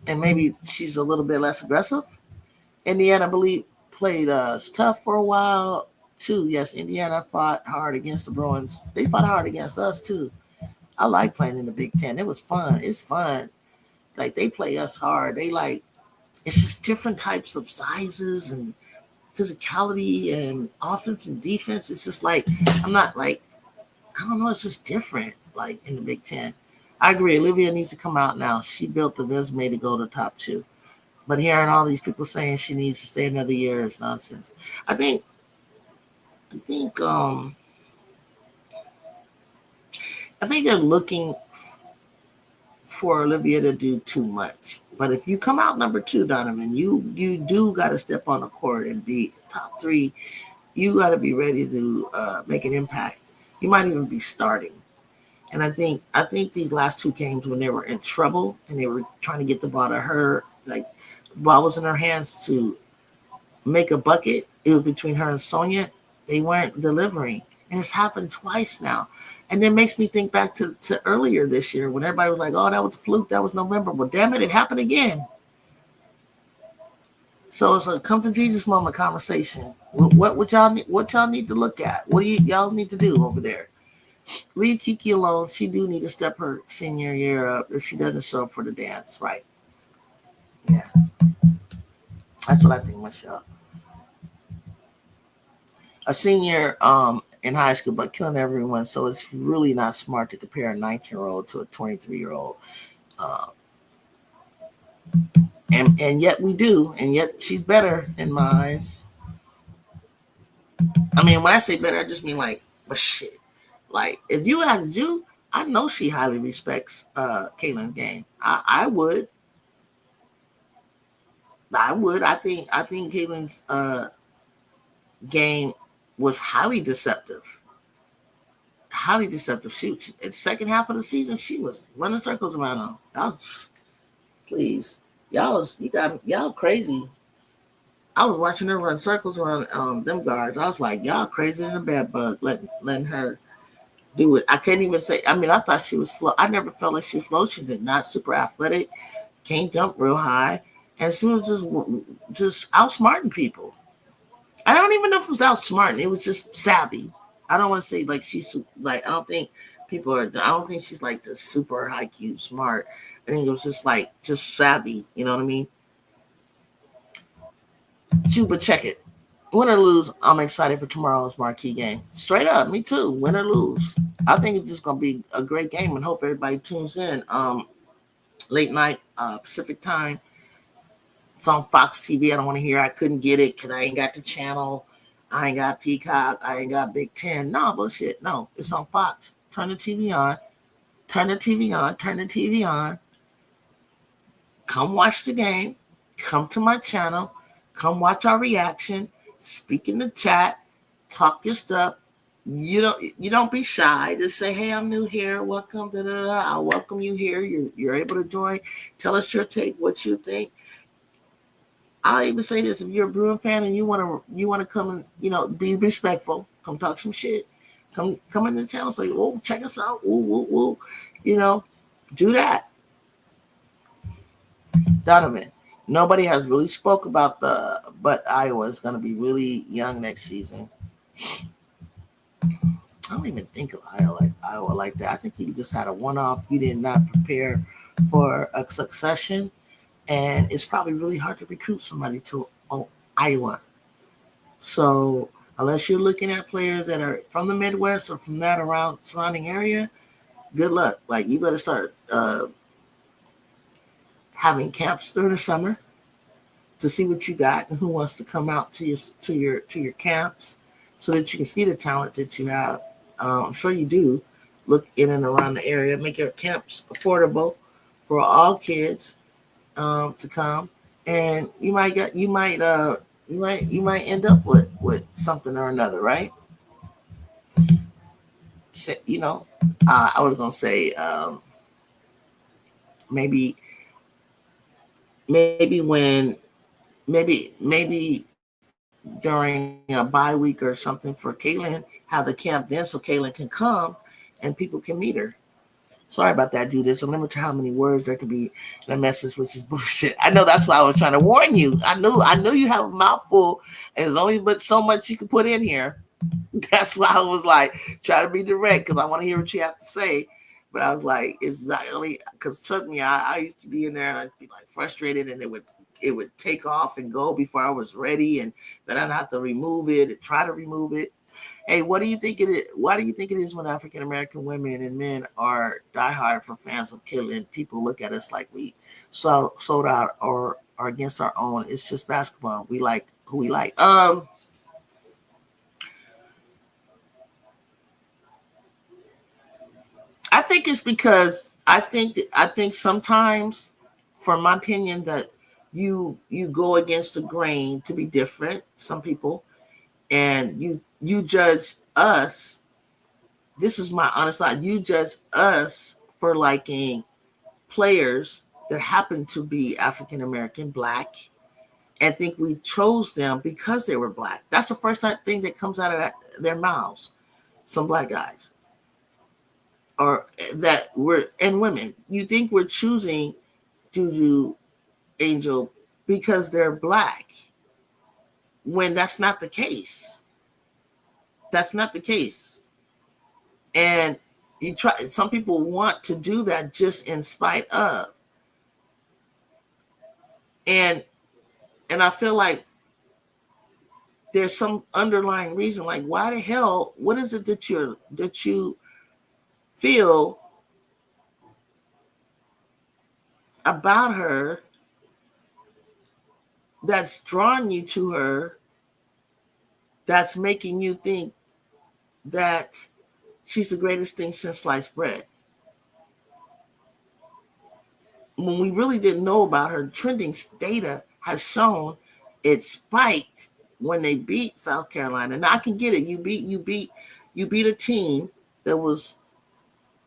and maybe she's a little bit less aggressive. Indiana, I believe, played tough for a while too. Yes, Indiana fought hard against the Bruins. They fought hard against us too. I like playing in the Big Ten. It was fun. It's fun. Like, they play us hard. It's just different types of sizes and physicality and offense and defense. It's just like, I'm not like, I don't know. It's just different, like, in the Big Ten. I agree. Olivia needs to come out now. She built the resume to go to top 2. But hearing all these people saying she needs to stay another year is nonsense. I think they're looking for Olivia to do too much. But if you come out number 2, Donovan, you do got to step on the court and be top 3. You got to be ready to make an impact. You might even be starting. And I think these last 2 games, when they were in trouble and they were trying to get the ball to her, like the ball was in her hands to make a bucket, it was between her and Sonia. They weren't delivering. And it's happened twice now. And it makes me think back to earlier this year when everybody was like, oh, that was a fluke. That was November. Well, damn it happened again. So it's a come to Jesus moment conversation. What y'all need to look at? What do y'all need to do over there? Leave Kiki alone. She do need to step her senior year up if she doesn't show up for the dance, right? Yeah. That's what I think, Michelle. A senior in high school, but killing everyone. So it's really not smart to compare a 19-year-old to a 23-year-old. And yet we do. And yet she's better in my eyes. I mean, when I say better, I just mean like, but shit. Like, if you ask you, I know she highly respects Caitlin's game. I would. I think Caitlin's game was highly deceptive. Highly deceptive. She, in the second half of the season, she was running circles around them. Please. Y'all crazy. I was watching her run circles around them guards. I was like, y'all crazy in a bed bug, letting her do it. I can't even say, I mean, I thought she was slow. I never felt like she was slow. She did not super athletic, can't jump real high. And she was just outsmarting people. I don't even know if it was outsmarting. It was just savvy. I don't want to say like she's like, I don't think People are. I don't think she's like the super IQ smart. I think it was just like just savvy. You know what I mean? Shoot, but check it. Win or lose, I'm excited for tomorrow's marquee game. Straight up, me too. Win or lose, I think it's just gonna be a great game, and hope everybody tunes in. Late night Pacific time. It's on Fox TV. I don't want to hear I couldn't get it because I ain't got the channel. I ain't got Peacock. I ain't got Big Ten. No bullshit. No, it's on Fox. Turn the TV on. Turn the TV on. Turn the TV on. Come watch the game. Come to my channel. Come watch our reaction. Speak in the chat. Talk your stuff. You don't be shy. Just say, hey, I'm new here. Welcome. Da, da, da. I'll welcome you here. You're able to join. Tell us your take, what you think. I'll even say this: if you're a Bruin fan and you wanna come and be respectful, come talk some shit. Come in the channel, say, "Whoa, check us out." Woo, woo, woo. Do that. Donovan. Nobody has really spoke about but Iowa is going to be really young next season. I don't even think of Iowa like that. I think you just had a one-off. You did not prepare for a succession, and it's probably really hard to recruit somebody to Iowa. So unless you're looking at players that are from the Midwest or from that around surrounding area, good luck. Like, you better start having camps during the summer to see what you got and who wants to come out to your camps, so that you can see the talent that you have. I'm sure you do. Look in and around the area. Make your camps affordable for all kids to come, and you might end up with something or another, right? So, I was gonna say maybe during a bye week or something for Kaylin, have the camp then so Kaylin can come and people can meet her. Sorry about that, dude. There's a limit to how many words there can be in a message, which is bullshit. I know, that's why I was trying to warn you. I knew you have a mouthful, and there's only but so much you can put in here. That's why I was like, try to be direct, because I want to hear what you have to say. But I was like, it's not only because, trust me, I used to be in there and I'd be like frustrated, and it would take off and go before I was ready, and then I'd have to remove it and try to remove it. Hey, what do you think it is? Why do you think it is when African American women and men are diehard for fans of Killing? People look at us like we sold out or are against our own. It's just basketball. We like who we like. I think it's because I think sometimes, for my opinion, that you go against the grain to be different. Some people, and you judge us. This is my honest thought. You judge us for liking players that happen to be African American, black, and think we chose them because they were black. That's the first thing that comes out of their mouths. Some black guys, or that and women. You think we're choosing Juju Angel because they're black, when that's not the case. That's not the case. And some people want to do that just in spite of. And I feel like there's some underlying reason, like, why the hell, what is it that you feel about her that's drawn you to her, that's making you think that she's the greatest thing since sliced bread, when we really didn't know about her? Trending data has shown it spiked when they beat South Carolina. Now I can get it. You beat a team that was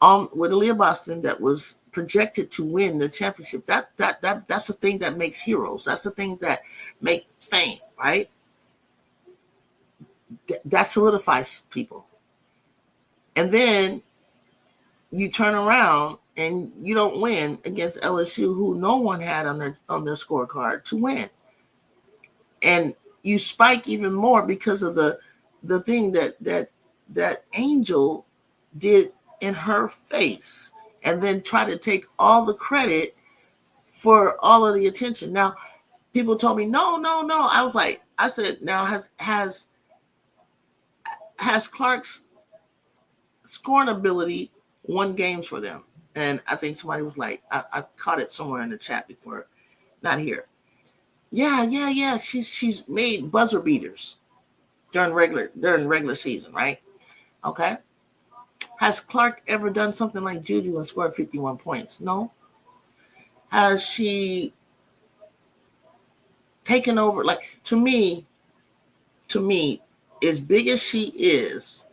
with Aaliyah Boston, that was projected to win the championship. That's the thing that makes heroes. That's the thing that make fame, right? That solidifies people. And then you turn around and you don't win against LSU, who no one had on their scorecard to win. And you spike even more because of the thing that Angel did in her face and then try to take all the credit for all of the attention. Now, people told me, no, no, no. I said, now has Clark's scoring ability won games for them? And I think somebody was like, I caught it somewhere in the chat before, not here. Yeah. She's made buzzer beaters during regular season, right? Okay. Has Clark ever done something like Juju and scored 51 points? No. Has she taken over? Like, to me, as big as she is,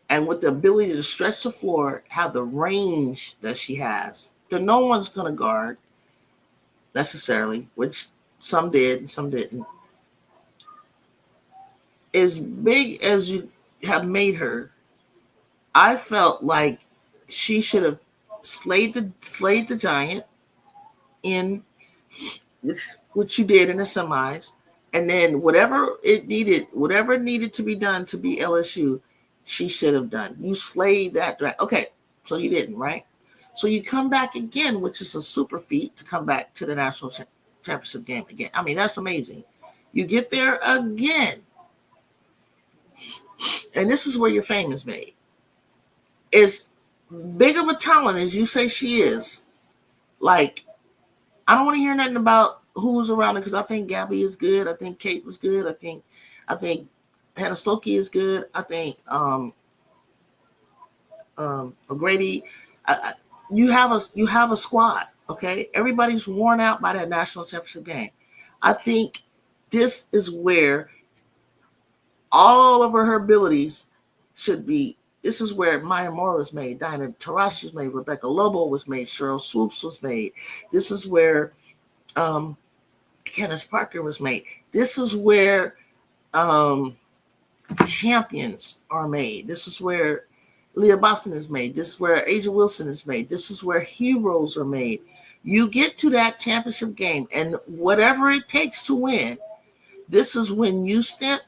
and with the ability to stretch the floor, have the range that she has, that no one's going to guard necessarily, which some did and some didn't. As big as you have made her, I felt like she should have slayed the giant in which she did in the semis, and then whatever needed to be done to be LSU, she should have done. You slayed that draft. Okay, so you didn't, right? So you come back again, which is a super feat to come back to the national championship game again. I mean, that's amazing. You get there again, and this is where your fame is made. As big of a talent as you say she is, like, I don't want to hear nothing about who's around her, because I think Gabby is good. I think Kate was good. I think Hannah Stokey is good. I think O'Grady. You have a squad. Okay, everybody's worn out by that national championship game. I think this is where all of her abilities should be. This is where Maya Moore was made, Diana Taurasi was made, Rebecca Lobo was made, Cheryl Swoops was made. This is where Candace Parker was made. This is where champions are made. This is where Leah Boston is made. This is where Asia Wilson is made. This is where heroes are made. You get to that championship game, and whatever it takes to win, this is when you step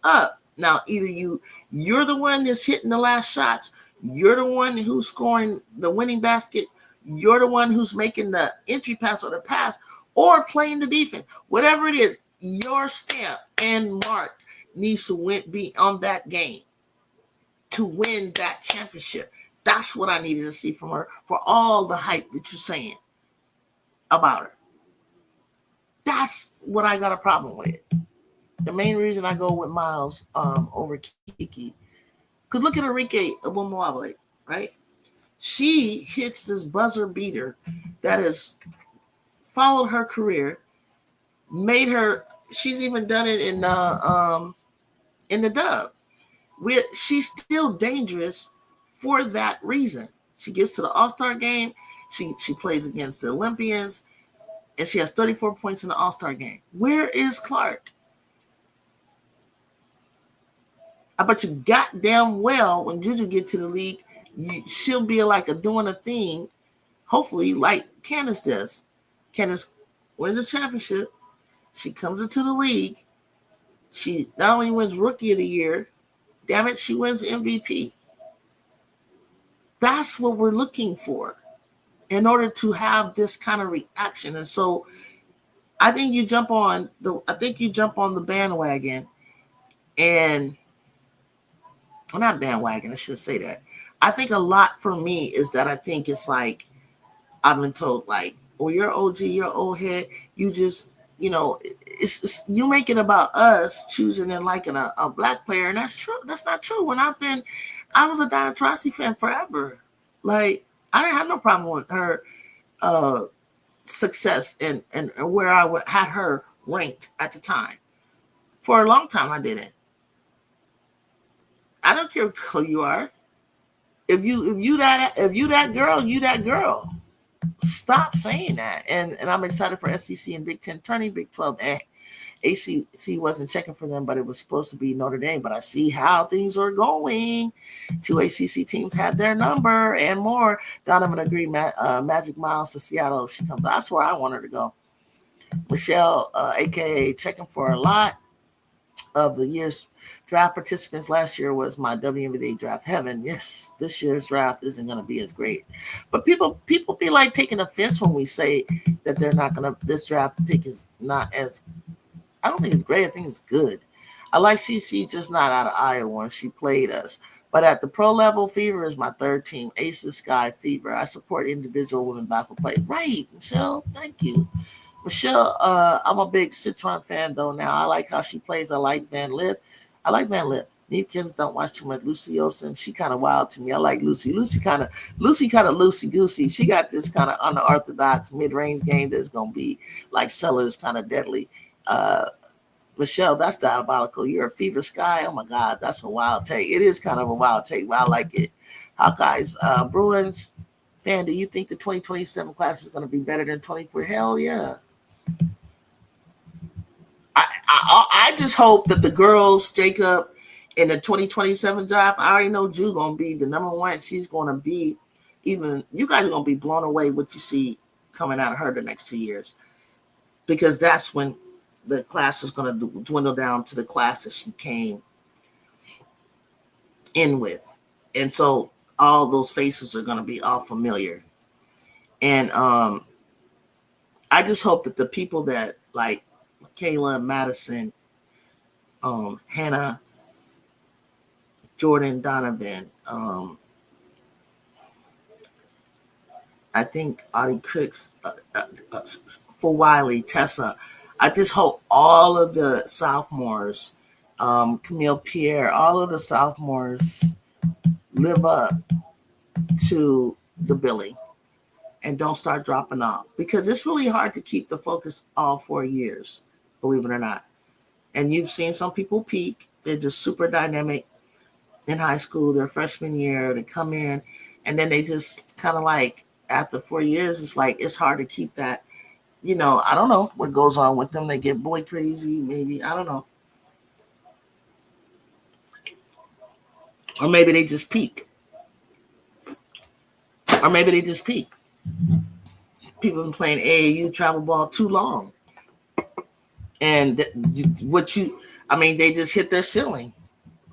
up. Now, either you're the one that's hitting the last shots, you're the one who's scoring the winning basket, you're the one who's making the entry pass or the pass, or playing the defense. Whatever it is, your stamp and mark needs to be on that game to win that championship. That's what I needed to see from her, for all the hype that you're saying about her. That's what I got a problem with. The main reason I go with Miles over Kiki, because look at Enrique Ogbonmawale, right? She hits this buzzer beater that has followed her career, made her. She's even done it in the dub. She's still dangerous for that reason. She gets to the All-Star game. She plays against the Olympians, and she has 34 points in the All-Star game. Where is Clark? I bet you goddamn well when Juju get to the league, she'll be like doing a thing, hopefully like Candace does. Candace wins a championship. She comes into the league. She not only wins Rookie of the Year, damn it, she wins MVP. That's what we're looking for in order to have this kind of reaction. And so I think you jump on the bandwagon, and not bandwagon, I should say that. I think a lot for me is that I think it's like I've been told, like, oh, you're OG, you're old head, you just, it's you make it about us choosing and liking a black player, and that's true. That's not true. I was a Diana Taurasi fan forever. Like, I didn't have no problem with her success and where I had her ranked at the time. For a long time, I didn't. I don't care who you are. If you that girl, you that girl. Stop saying that. And I'm excited for SEC and Big Ten turning, Big 12. ACC wasn't checking for them, but it was supposed to be Notre Dame. But I see how things are going. 2 ACC teams had their number and more. Donovan agreed. Magic Miles to Seattle if she comes. That's where I want her to go. Michelle, a.k.a. checking for a lot. of the year's draft participants last year was my WNBA draft heaven. Yes, this year's draft isn't going to be as great, but people be like taking offense when we say that they're not going to. This draft pick is not as. I don't think it's great. I think it's good. I like CC, just not out of Iowa, and she played us. But at the pro level, Fever is my third team. Aces, Sky, Fever. I support individual women basketball play. Right, Michelle. Thank you. Michelle, I'm a big Citron fan though now. I like how she plays. I like Van Lith. I like Van Lith. Neepkins don't watch too much. Lucy Olsen, she kind of wild to me. I like Lucy. Lucy kind of loosey goosey. She got this kind of unorthodox mid range game that's gonna be like Sellers kind of deadly. Michelle, that's diabolical. You're a Fever Sky. Oh my God, that's a wild take. It is kind of a wild take, but I like it. Hawkeyes, Bruins fan, do you think the 2027 class is going to be better than 24? Hell yeah. I just hope that the girls, Jacob, in the 2027 draft, I already know Ju going to be the number one. She's going to be, even you guys are going to be blown away what you see coming out of her the next 2 years, because that's when the class is going to dwindle down to the class that she came in with. And so all those faces are going to be all familiar. And I just hope that the people that like Kayla, Madison, Hannah, Jordan, Donovan, I think Audie Cricks, for Wiley, Tessa. I just hope all of the sophomores, Camille Pierre, all of the sophomores live up to the billing and don't start dropping off, because it's really hard to keep the focus all 4 years, believe it or not. And you've seen some people peak. They're just super dynamic in high school, their freshman year, they come in, and then they just kind of like, after 4 years, it's like, it's hard to keep that, I don't know what goes on with them. They get boy crazy, maybe, I don't know. Or maybe they just peak. People have been playing AAU travel ball too long. And they just hit their ceiling.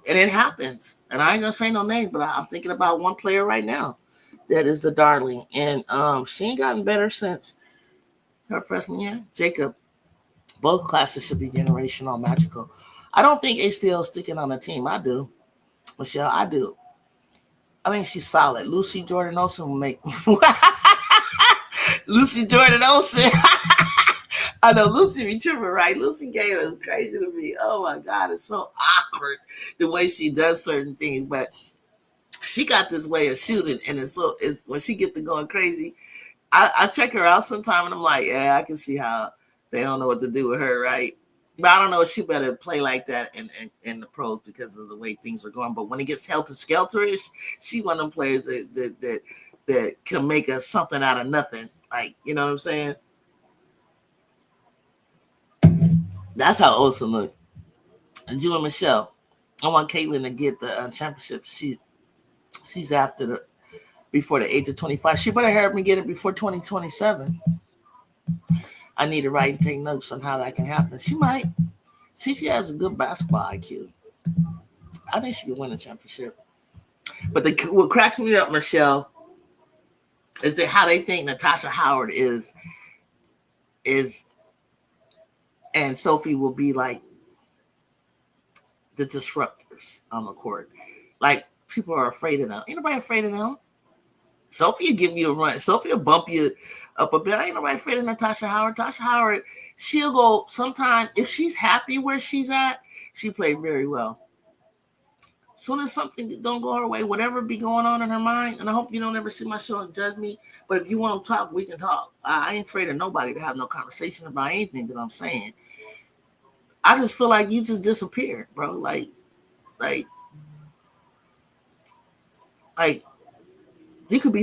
And it happens. And I ain't going to say no names, but I'm thinking about one player right now that is the darling. And she ain't gotten better since her freshman year. Jacob, both classes should be generational, magical. I don't think HPL is sticking on the team. I do. Michelle, I do. I think she's solid. Lucy Jordan Olsen will make... Lucy Jordan Olsen. I know Lucy be tripping, right? Lucy Gay is crazy to me. Oh my God, it's so awkward the way she does certain things, but she got this way of shooting, and it's when she get to going crazy. I check her out sometime, and I'm like, yeah, I can see how they don't know what to do with her, right? But I don't know if she better play like that in the pros because of the way things are going. But when it gets helter-skelterish, she one of them players that can make us something out of nothing. Like, you know what I'm saying? That's how Olsen look. And you and Michelle, I want Caitlin to get the championship. She's before the age of 25. She better help me get it before 2027. I need to write and take notes on how that can happen. She might. Cece has a good basketball IQ. I think she could win a championship. But what cracks me up, Michelle, is that how they think Natasha Howard is, and Sophie will be like the disruptors on the court. Like, people are afraid of them. Ain't nobody afraid of them. Sophie will give you a run. Sophie will bump you up a bit. Ain't nobody afraid of Natasha Howard. Tasha Howard, she'll go sometime. If she's happy where she's at, she played very well. As soon as something don't go her way, whatever be going on in her mind, and I hope you don't ever see my show and judge me, but if you want to talk, we can talk. I ain't afraid of nobody to have no conversation about anything that I'm saying. I just feel like you just disappeared, bro. Like you could be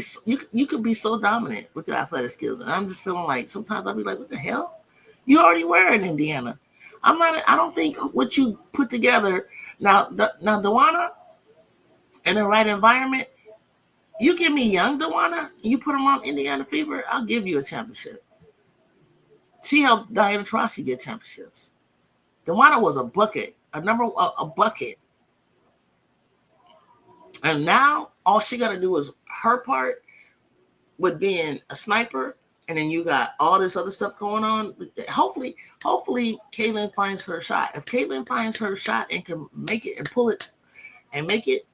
so dominant with your athletic skills, and I'm just feeling like sometimes I'll be like, what the hell? You already were in Indiana. I don't think what you put together now, Dewana, in the right environment. You give me young Dewana, you put him on Indiana Fever, I'll give you a championship. She helped Diana Taurasi get championships. DeWanna was a bucket, a bucket. And now all she got to do is her part with being a sniper, and then you got all this other stuff going on. Hopefully, Caitlin finds her shot. If Caitlin finds her shot and can make it and pull it and make it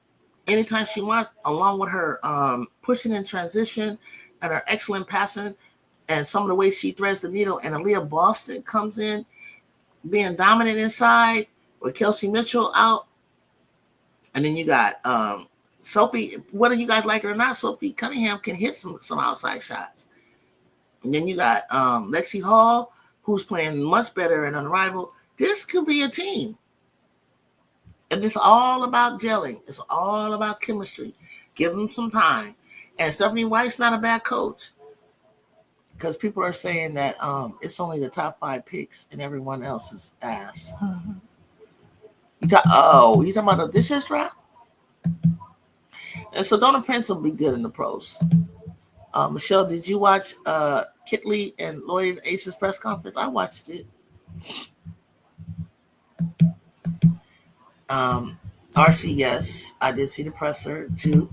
anytime she wants, along with her pushing in transition and her excellent passing and some of the ways she threads the needle, and Aaliyah Boston comes in being dominant inside with Kelsey Mitchell out, and then you got Sophie, whether you guys like it or not, Sophie Cunningham can hit some outside shots. And then you got Lexi Hall, who's playing much better and unrivaled. This could be a team. And it's all about gelling. It's all about chemistry. Give them some time. And Stephanie White's not a bad coach. Because people are saying that it's only the top 5 picks and everyone else's ass. You talking about this year's draft? And so Donna Prince will be good in the pros. Michelle, did you watch Kitley and Lloyd Ace's press conference? I watched it. RC, yes, I did see the presser too.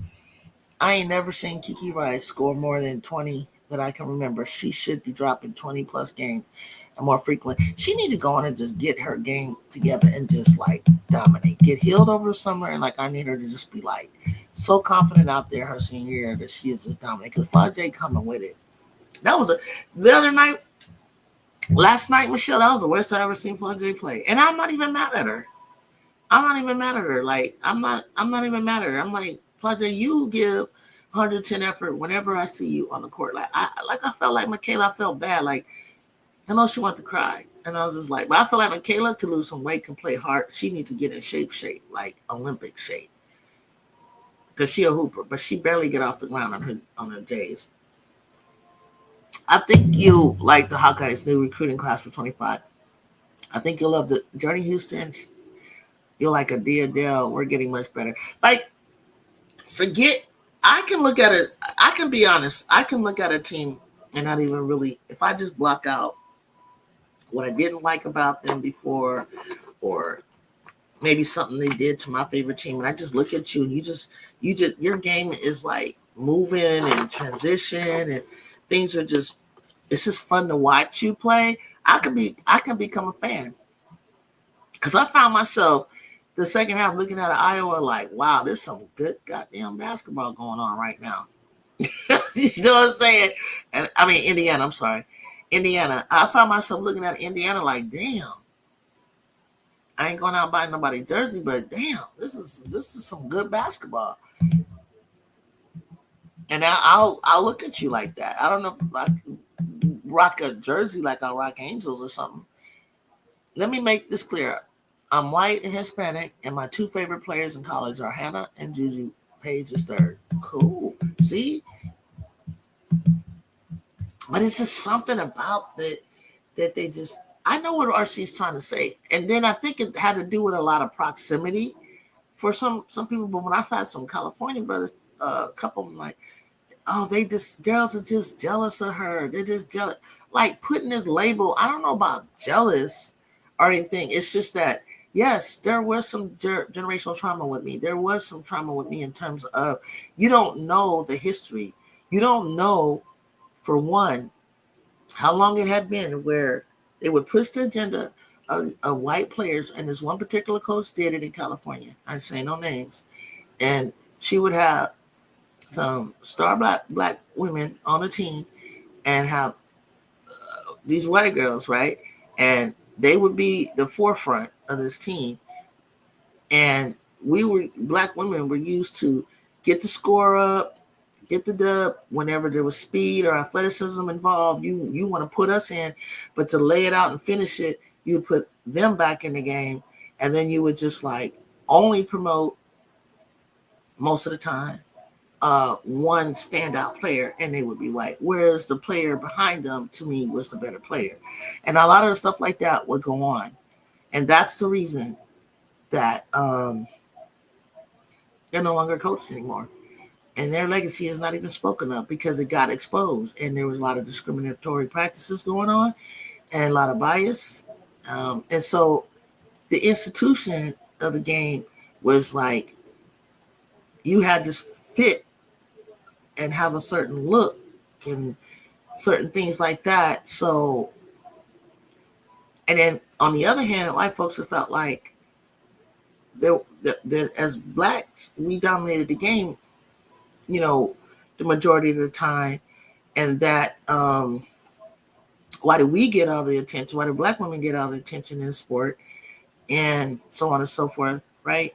I ain't never seen Kiki Rice score more than 20 that I can remember. She should be dropping 20 plus games and more frequently. She need to go on and just get her game together and just like dominate. Get healed over the summer, and like I need her to just be like so confident out there her senior year that she is just dominant. Because Flajay coming with it. That was the other night, last night, Michelle. That was the worst I ever seen Flajay play, and I'm not even mad at her. Like I'm not even mad at her. I'm like, Flajay, you give 110 effort whenever I see you on the court. Like I felt like Michaela. I felt bad. Like I know she wanted to cry, and I was just like, but I feel like Michaela could lose some weight, can play hard. She needs to get in shape, like Olympic shape, because she a hooper, but she barely get off the ground on her days. I think you like the Hawkeyes' new recruiting class for 25. I think you'll love the Journey Houston. You're like a Adele. We're getting much better. Like, forget. I can look at it. I can be honest. I can look at a team and not even really. If I just block out what I didn't like about them before, or maybe something they did to my favorite team, and I just look at you and you just your game is like moving and transition, and things are just. It's just fun to watch you play. I can become a fan. Because I found myself the second half looking at Iowa like, wow, there's some good goddamn basketball going on right now. You know what I'm saying? And I mean, Indiana, I'm sorry. Indiana. I found myself looking at Indiana like, damn. I ain't going out buying nobody's jersey, but damn, this is some good basketball. And I'll look at you like that. I don't know if I rock a jersey like I rock Angels or something. Let me make this clear. I'm white and Hispanic, and my 2 favorite players in college are Hannah and Juju. Page is 3rd. Cool. See? But it's just something about that they just. I know what RC's trying to say, and then I think it had to do with a lot of proximity for some people. But when I've had some California brothers, a couple of them like, oh, girls are just jealous of her. They're just jealous. Like putting this label. I don't know about jealous or anything. It's just that. Yes, there was some generational trauma with me. There was some trauma with me in terms of you don't know the history. You don't know, for one, how long it had been where they would push the agenda of white players, and this one particular coach did it in California. I say no names. And she would have some star black women on the team and have these white girls, right? And they would be the forefront of this team, and black women were used to get the score up, get the dub whenever there was speed or athleticism involved. You want to put us in, but to lay it out and finish it, you would put them back in the game, and then you would just like only promote most of the time one standout player, and they would be white, whereas the player behind them to me was the better player. And a lot of stuff like that would go on. And that's the reason that they're no longer coached anymore. And their legacy is not even spoken of because it got exposed. And there was a lot of discriminatory practices going on and a lot of bias. And so the institution of the game was like you had to fit and have a certain look and certain things like that. So, and then on the other hand, white folks have felt like that as blacks, we dominated the game, you know, the majority of the time, and that why do we get all the attention? Why do black women get all the attention in sport, and so on and so forth, right?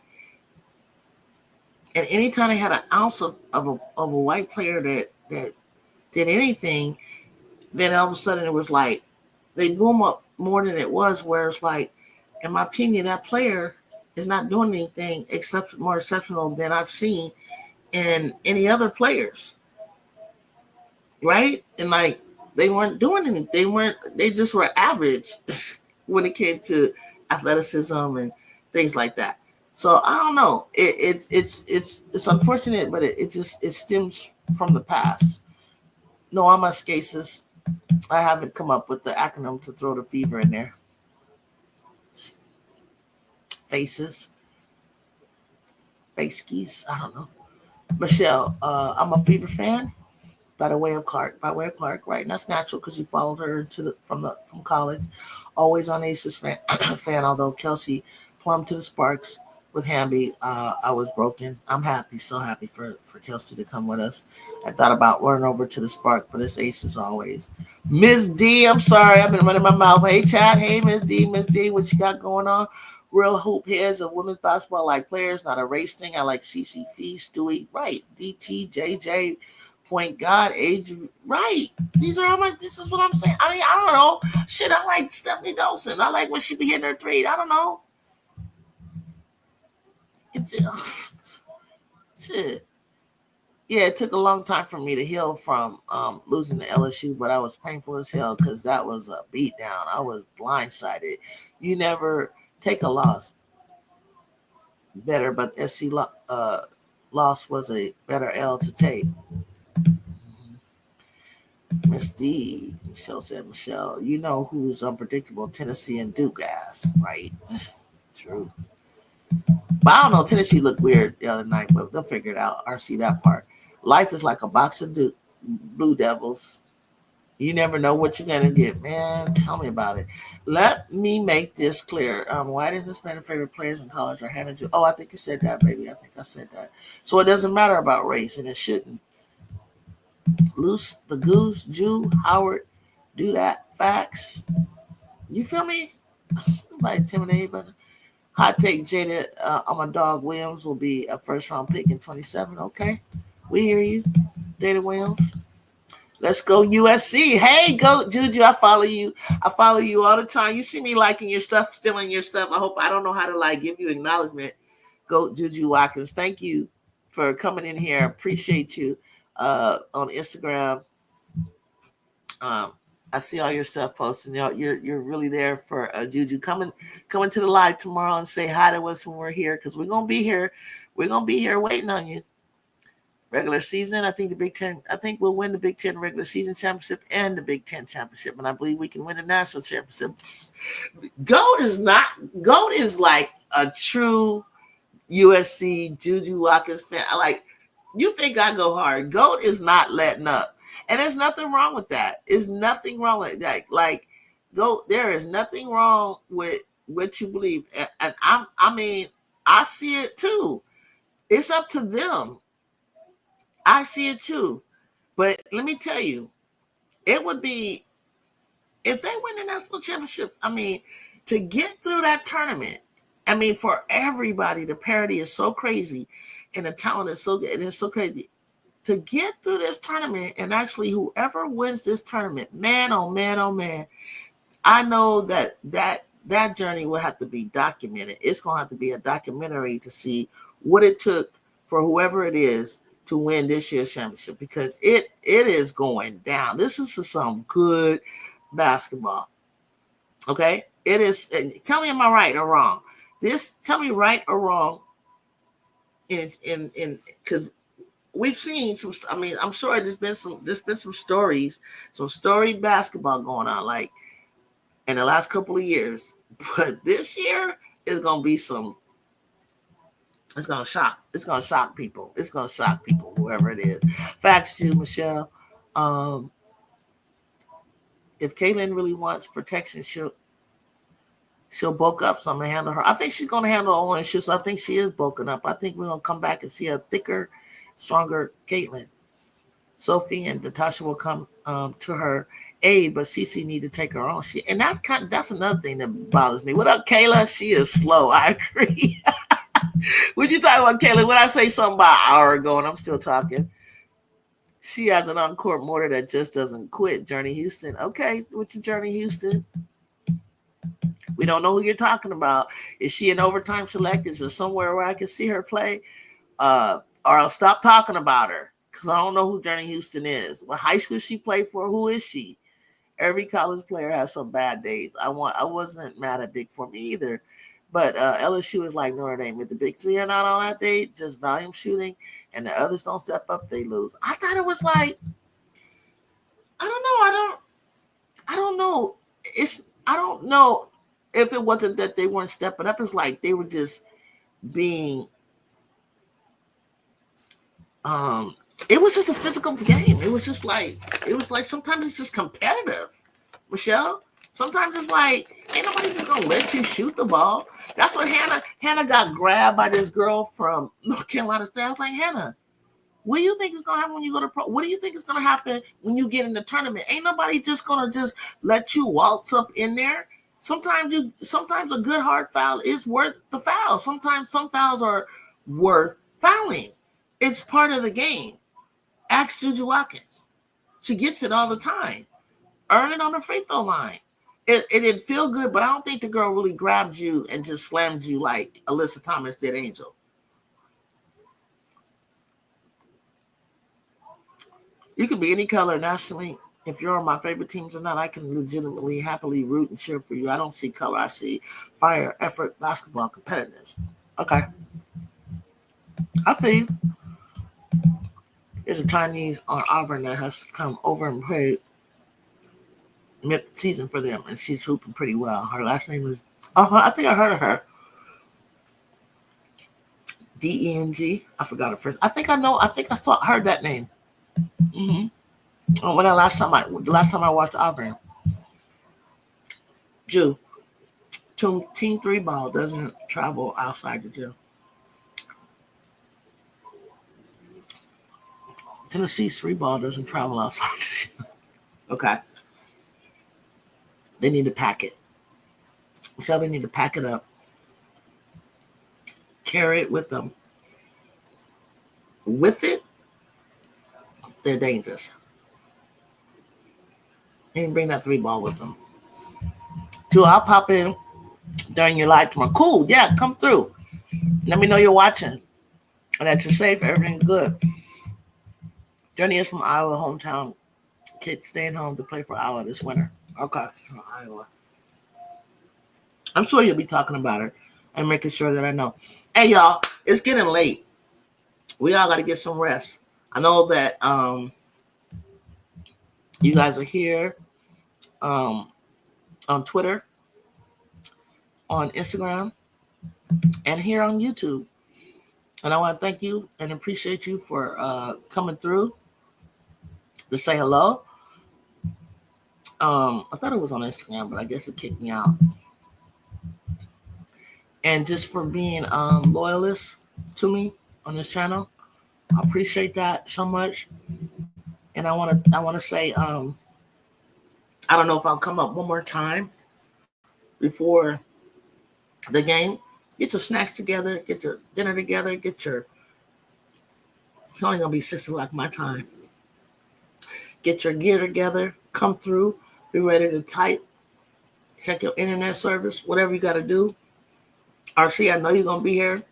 And anytime they had an ounce of a white player that did anything, then all of a sudden it was like they blew them up more than it was. Where it's like, in my opinion, that player is not doing anything except more exceptional than I've seen in any other players, right? And like they weren't doing anything. They just were average when it came to athleticism and things like that. So I don't know. It's unfortunate, but it stems from the past. No amas cases. I haven't come up with the acronym to throw the fever in there. Faces. Face keys. I don't know. Michelle, I'm a Fever fan by way of Clark, right? And that's natural because you followed her from college. Always on Aces fan, although Kelsey plumbed to the Sparks with Hamby. I was broken. I'm happy, so happy for Kelsey to come with us. I thought about running over to the Spark, but it's Aces always. Miss D, I'm sorry, I've been running my mouth. Hey, Chad. Hey, Miss D, what you got going on? Real hoop heads of women's basketball like players, not a race thing. I like CC Fee, Stewie, right? DT, JJ, point guard, age, right? This is what I'm saying. I mean, I don't know. Shit, I like Stephanie Dolson. I like when she be hitting her three. I don't know. It's shit. Yeah, it took a long time for me to heal from losing to LSU, but I was painful as hell because that was a beatdown. I was blindsided. You never take a loss. Better, but SC loss was a better L to take. Miss D, Michelle said, Michelle, you know who's unpredictable? Tennessee and Duke ass, right? True. But I don't know. Tennessee looked weird the other night, but they'll figure it out. I see that part. Life is like a box of Blue Devils. You never know what you're gonna get, man. Tell me about it. Let me make this clear. Why did Hispanic favorite players in college are handed to? Oh, I think you said that, baby. I think I said that. So it doesn't matter about race, and it shouldn't. Loose the goose, Jew, Howard, do that. Facts. You feel me? Somebody intimidated, but hot take, Jada. I'm a dog. Williams will be a first round pick in 27. Okay, we hear you, Jada Williams. Let's go USC. Hey, go Juju. I follow you. I follow you all the time. You see me liking your stuff, stealing your stuff. I don't know how to give you acknowledgement. Go Juju Watkins. Thank you for coming in here. Appreciate you on Instagram. I see all your stuff posting. You're really there for Juju. Coming to the live tomorrow and say hi to us when we're here because we're gonna be here. We're gonna be here waiting on you. Regular season, I think the Big Ten. I think we'll win the Big Ten regular season championship and the Big Ten championship, and I believe we can win the national championship. GOAT is like a true USC Juju Watkins fan. You think I go hard? GOAT is not letting up, and there's nothing wrong with that. There's nothing wrong with that. GOAT, there is nothing wrong with what you believe, and I see it too. It's up to them. I see it too. But let me tell you, it would be, if they win the national championship, to get through that tournament, for everybody, the parity is so crazy and the talent is so good. It is so crazy. To get through this tournament and actually whoever wins this tournament, man, oh man, oh man, I know that journey will have to be documented. It's going to have to be a documentary to see what it took for whoever it is to win this year's championship because it is going down. This is some good basketball. Okay? It is. Tell me, am I right or wrong? Tell me right or wrong. In because we've seen some. I'm sure there's been some stories, some storied basketball going on in the last couple of years. But this year it's gonna be some. It's gonna shock. It's gonna shock people. It's gonna shock people, whoever it is. Facts to you, Michelle. Um, if Caitlyn really wants protection, she'll bulk up some and handle her. I think she's gonna handle her own issues. I think she is bulking up. I think we're gonna come back and see a thicker, stronger Caitlyn. Sophie and Natasha will come to her aid, but Cece need to take her own shit. And that's another thing that bothers me. What up, Kayla? She is slow. I agree. What you talking about, Kayla? When I say something about an hour ago and I'm still talking, she has an on-court mortar that just doesn't quit. Journey Houston. Okay, what's your Journey Houston? We don't know who you're talking about. Is she an overtime select? Is there somewhere where I can see her play? Or I'll stop talking about her because I don't know who Journey Houston is. What high school she played for? Who is she? Every college player has some bad days. I wasn't mad at Big Four either. But LSU is like Notre Dame. If the big three are not on that day, just volume shooting, and the others don't step up, they lose. I thought it was like, I don't know. I don't know. I don't know if it wasn't that they weren't stepping up. It's like they were just being. It was just a physical game. It was like sometimes it's just competitive, Michelle. Sometimes it's like, ain't nobody just gonna let you shoot the ball. That's what Hannah got grabbed by this girl from North Carolina State. I was like, Hannah, what do you think is gonna happen when you go to pro? What do you think is gonna happen when you get in the tournament? Ain't nobody just gonna just let you waltz up in there. Sometimes a good hard foul is worth the foul. Sometimes some fouls are worth fouling. It's part of the game. Ask Juju Watkins. She gets it all the time. Earn it on the free throw line. It didn't feel good, but I don't think the girl really grabbed you and just slammed you like Alyssa Thomas did Angel. You can be any color nationally. If you're on my favorite teams or not, I can legitimately, happily root and cheer for you. I don't see color. I see fire, effort, basketball, competitiveness. Okay. I feel you. There's a Chinese on Auburn that has come over and played mid-season for them, and she's hooping pretty well. Her last name is, I think I heard of her. Deng. I forgot her first. I think I heard that name. Mm-hmm. When the last time I watched Auburn. Jew. Team 3 ball doesn't travel outside the gym. Tennessee's 3 ball doesn't travel outside the gym. Okay. They need to pack it. So they need to pack it up. Carry it with them. With it, they're dangerous. You can bring that 3 ball with them. Drew, I'll pop in during your live tomorrow. Cool. Yeah, come through. Let me know you're watching and that you're safe. Everything's good. Journey is from Iowa, hometown. Kid staying home to play for Iowa this winter. Okay, from Iowa. I'm sure you'll be talking about her and making sure that I know. Hey, y'all, it's getting late. We all got to get some rest. I know that you guys are here on Twitter, on Instagram, and here on YouTube. And I want to thank you and appreciate you for coming through to say hello. I thought it was on Instagram, but I guess it kicked me out. And just for being loyalists to me on this channel, I appreciate that so much. And I want to say, I don't know if I'll come up one more time before the game. Get your snacks together, get your dinner together, it's only gonna be 6 o'clock my time. Get your gear together, come through, be ready to type, check your internet service, whatever you gotta do. RC, I know you're gonna be here.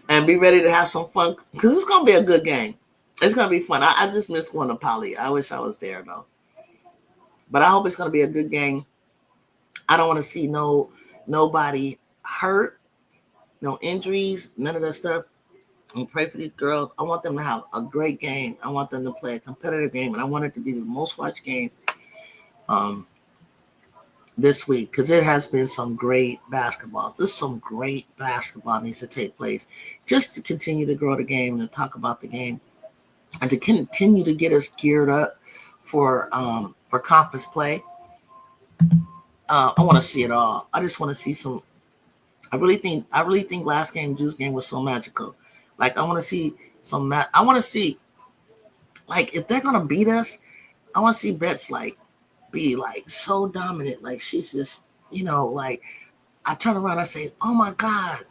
And be ready to have some fun, because it's gonna be a good game. It's gonna be fun. I just missed going to Poly. I wish I was there though. But I hope it's gonna be a good game. I don't want to see nobody hurt, no injuries, none of that stuff. And pray for these girls. I want them to have a great game. I want them to play a competitive game, and I want it to be the most watched game this week, because it has been some great basketball. There's some great basketball needs to take place just to continue to grow the game and to talk about the game and to continue to get us geared up for conference play. I want to see it all. I just want to see some. I really think last game, Juice game, was so magical. Like I want to see some. I want to see, like, if they're gonna beat us, I want to see Betts like be like so dominant. Like she's just, like I turn around, I say, oh my God,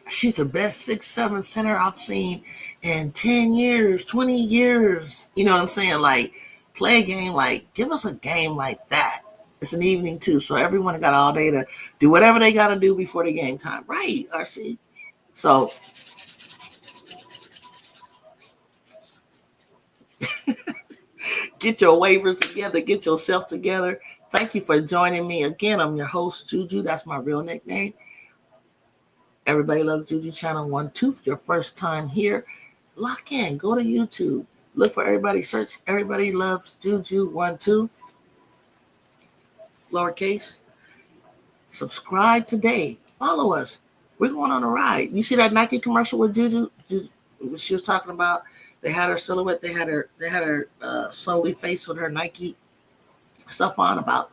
she's the best 6'7" center I've seen in 10 years, 20 years. You know what I'm saying? Like, play a game, like, give us a game like that. It's an evening, too, so everyone got all day to do whatever they got to do before the game time. Right, RC? So, get your waivers together. Get yourself together. Thank you for joining me. Again, I'm your host, Juju. That's my real nickname. Everybody Loves Juju Channel 1-2. For your first time here, lock in. Go to YouTube. Look for everybody. Search Everybody Loves Juju 1-2. Lowercase. Subscribe today. Follow us. We're going on a ride. You see that Nike commercial with Juju? She was talking about. They had her silhouette. They had her solely face with her Nike stuff on about.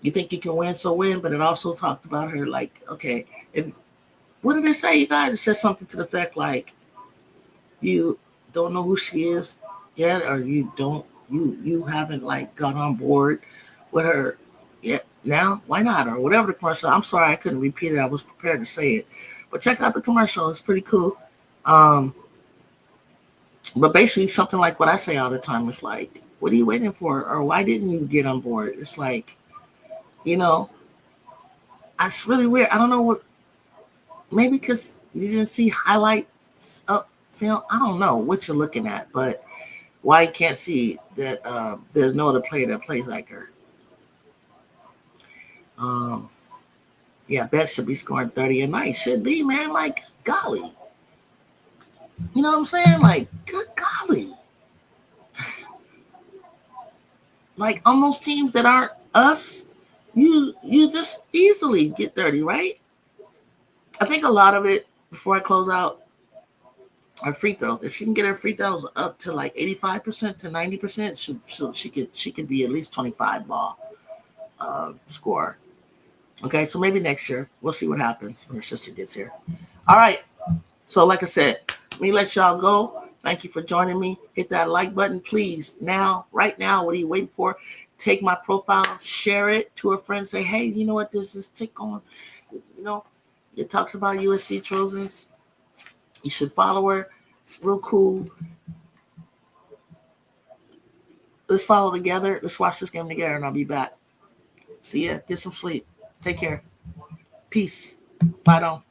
You think you can win, so win. But it also talked about her like, okay, what did it say, you guys? It said something to the effect like, you don't know who she is yet, or you haven't like got on board with her yet. Now, why not? Or whatever the commercial. I'm sorry I couldn't repeat it. I was prepared to say it. But check out the commercial. It's pretty cool. But basically something like what I say all the time. It's like, what are you waiting for? Or why didn't you get on board? It's like, it's really weird. I don't know what. Maybe because you didn't see highlights up film. I don't know what you're looking at, but why you can't see that there's no other player that plays like her. Bet should be scoring 30 a night. Should be, man. Like, golly. You know what I'm saying? Like, good golly. Like, on those teams that aren't us, you just easily get 30, right? I think a lot of it, before I close out, are free throws. If she can get her free throws up to like 85% to 90%, she could be at least 25 ball scorer. Okay, so maybe next year we'll see what happens when her sister gets here. All right. So like I said, let me let y'all go. Thank you for joining me. Hit that like button, please. Now, right now, what are you waiting for? Take my profile, share it to a friend. Say, hey, you know what? This is tick on. It talks about USC Trojans. You should follow her. Real cool. Let's follow together. Let's watch this game together, and I'll be back. See ya. Get some sleep. Take care. Peace. Fight on.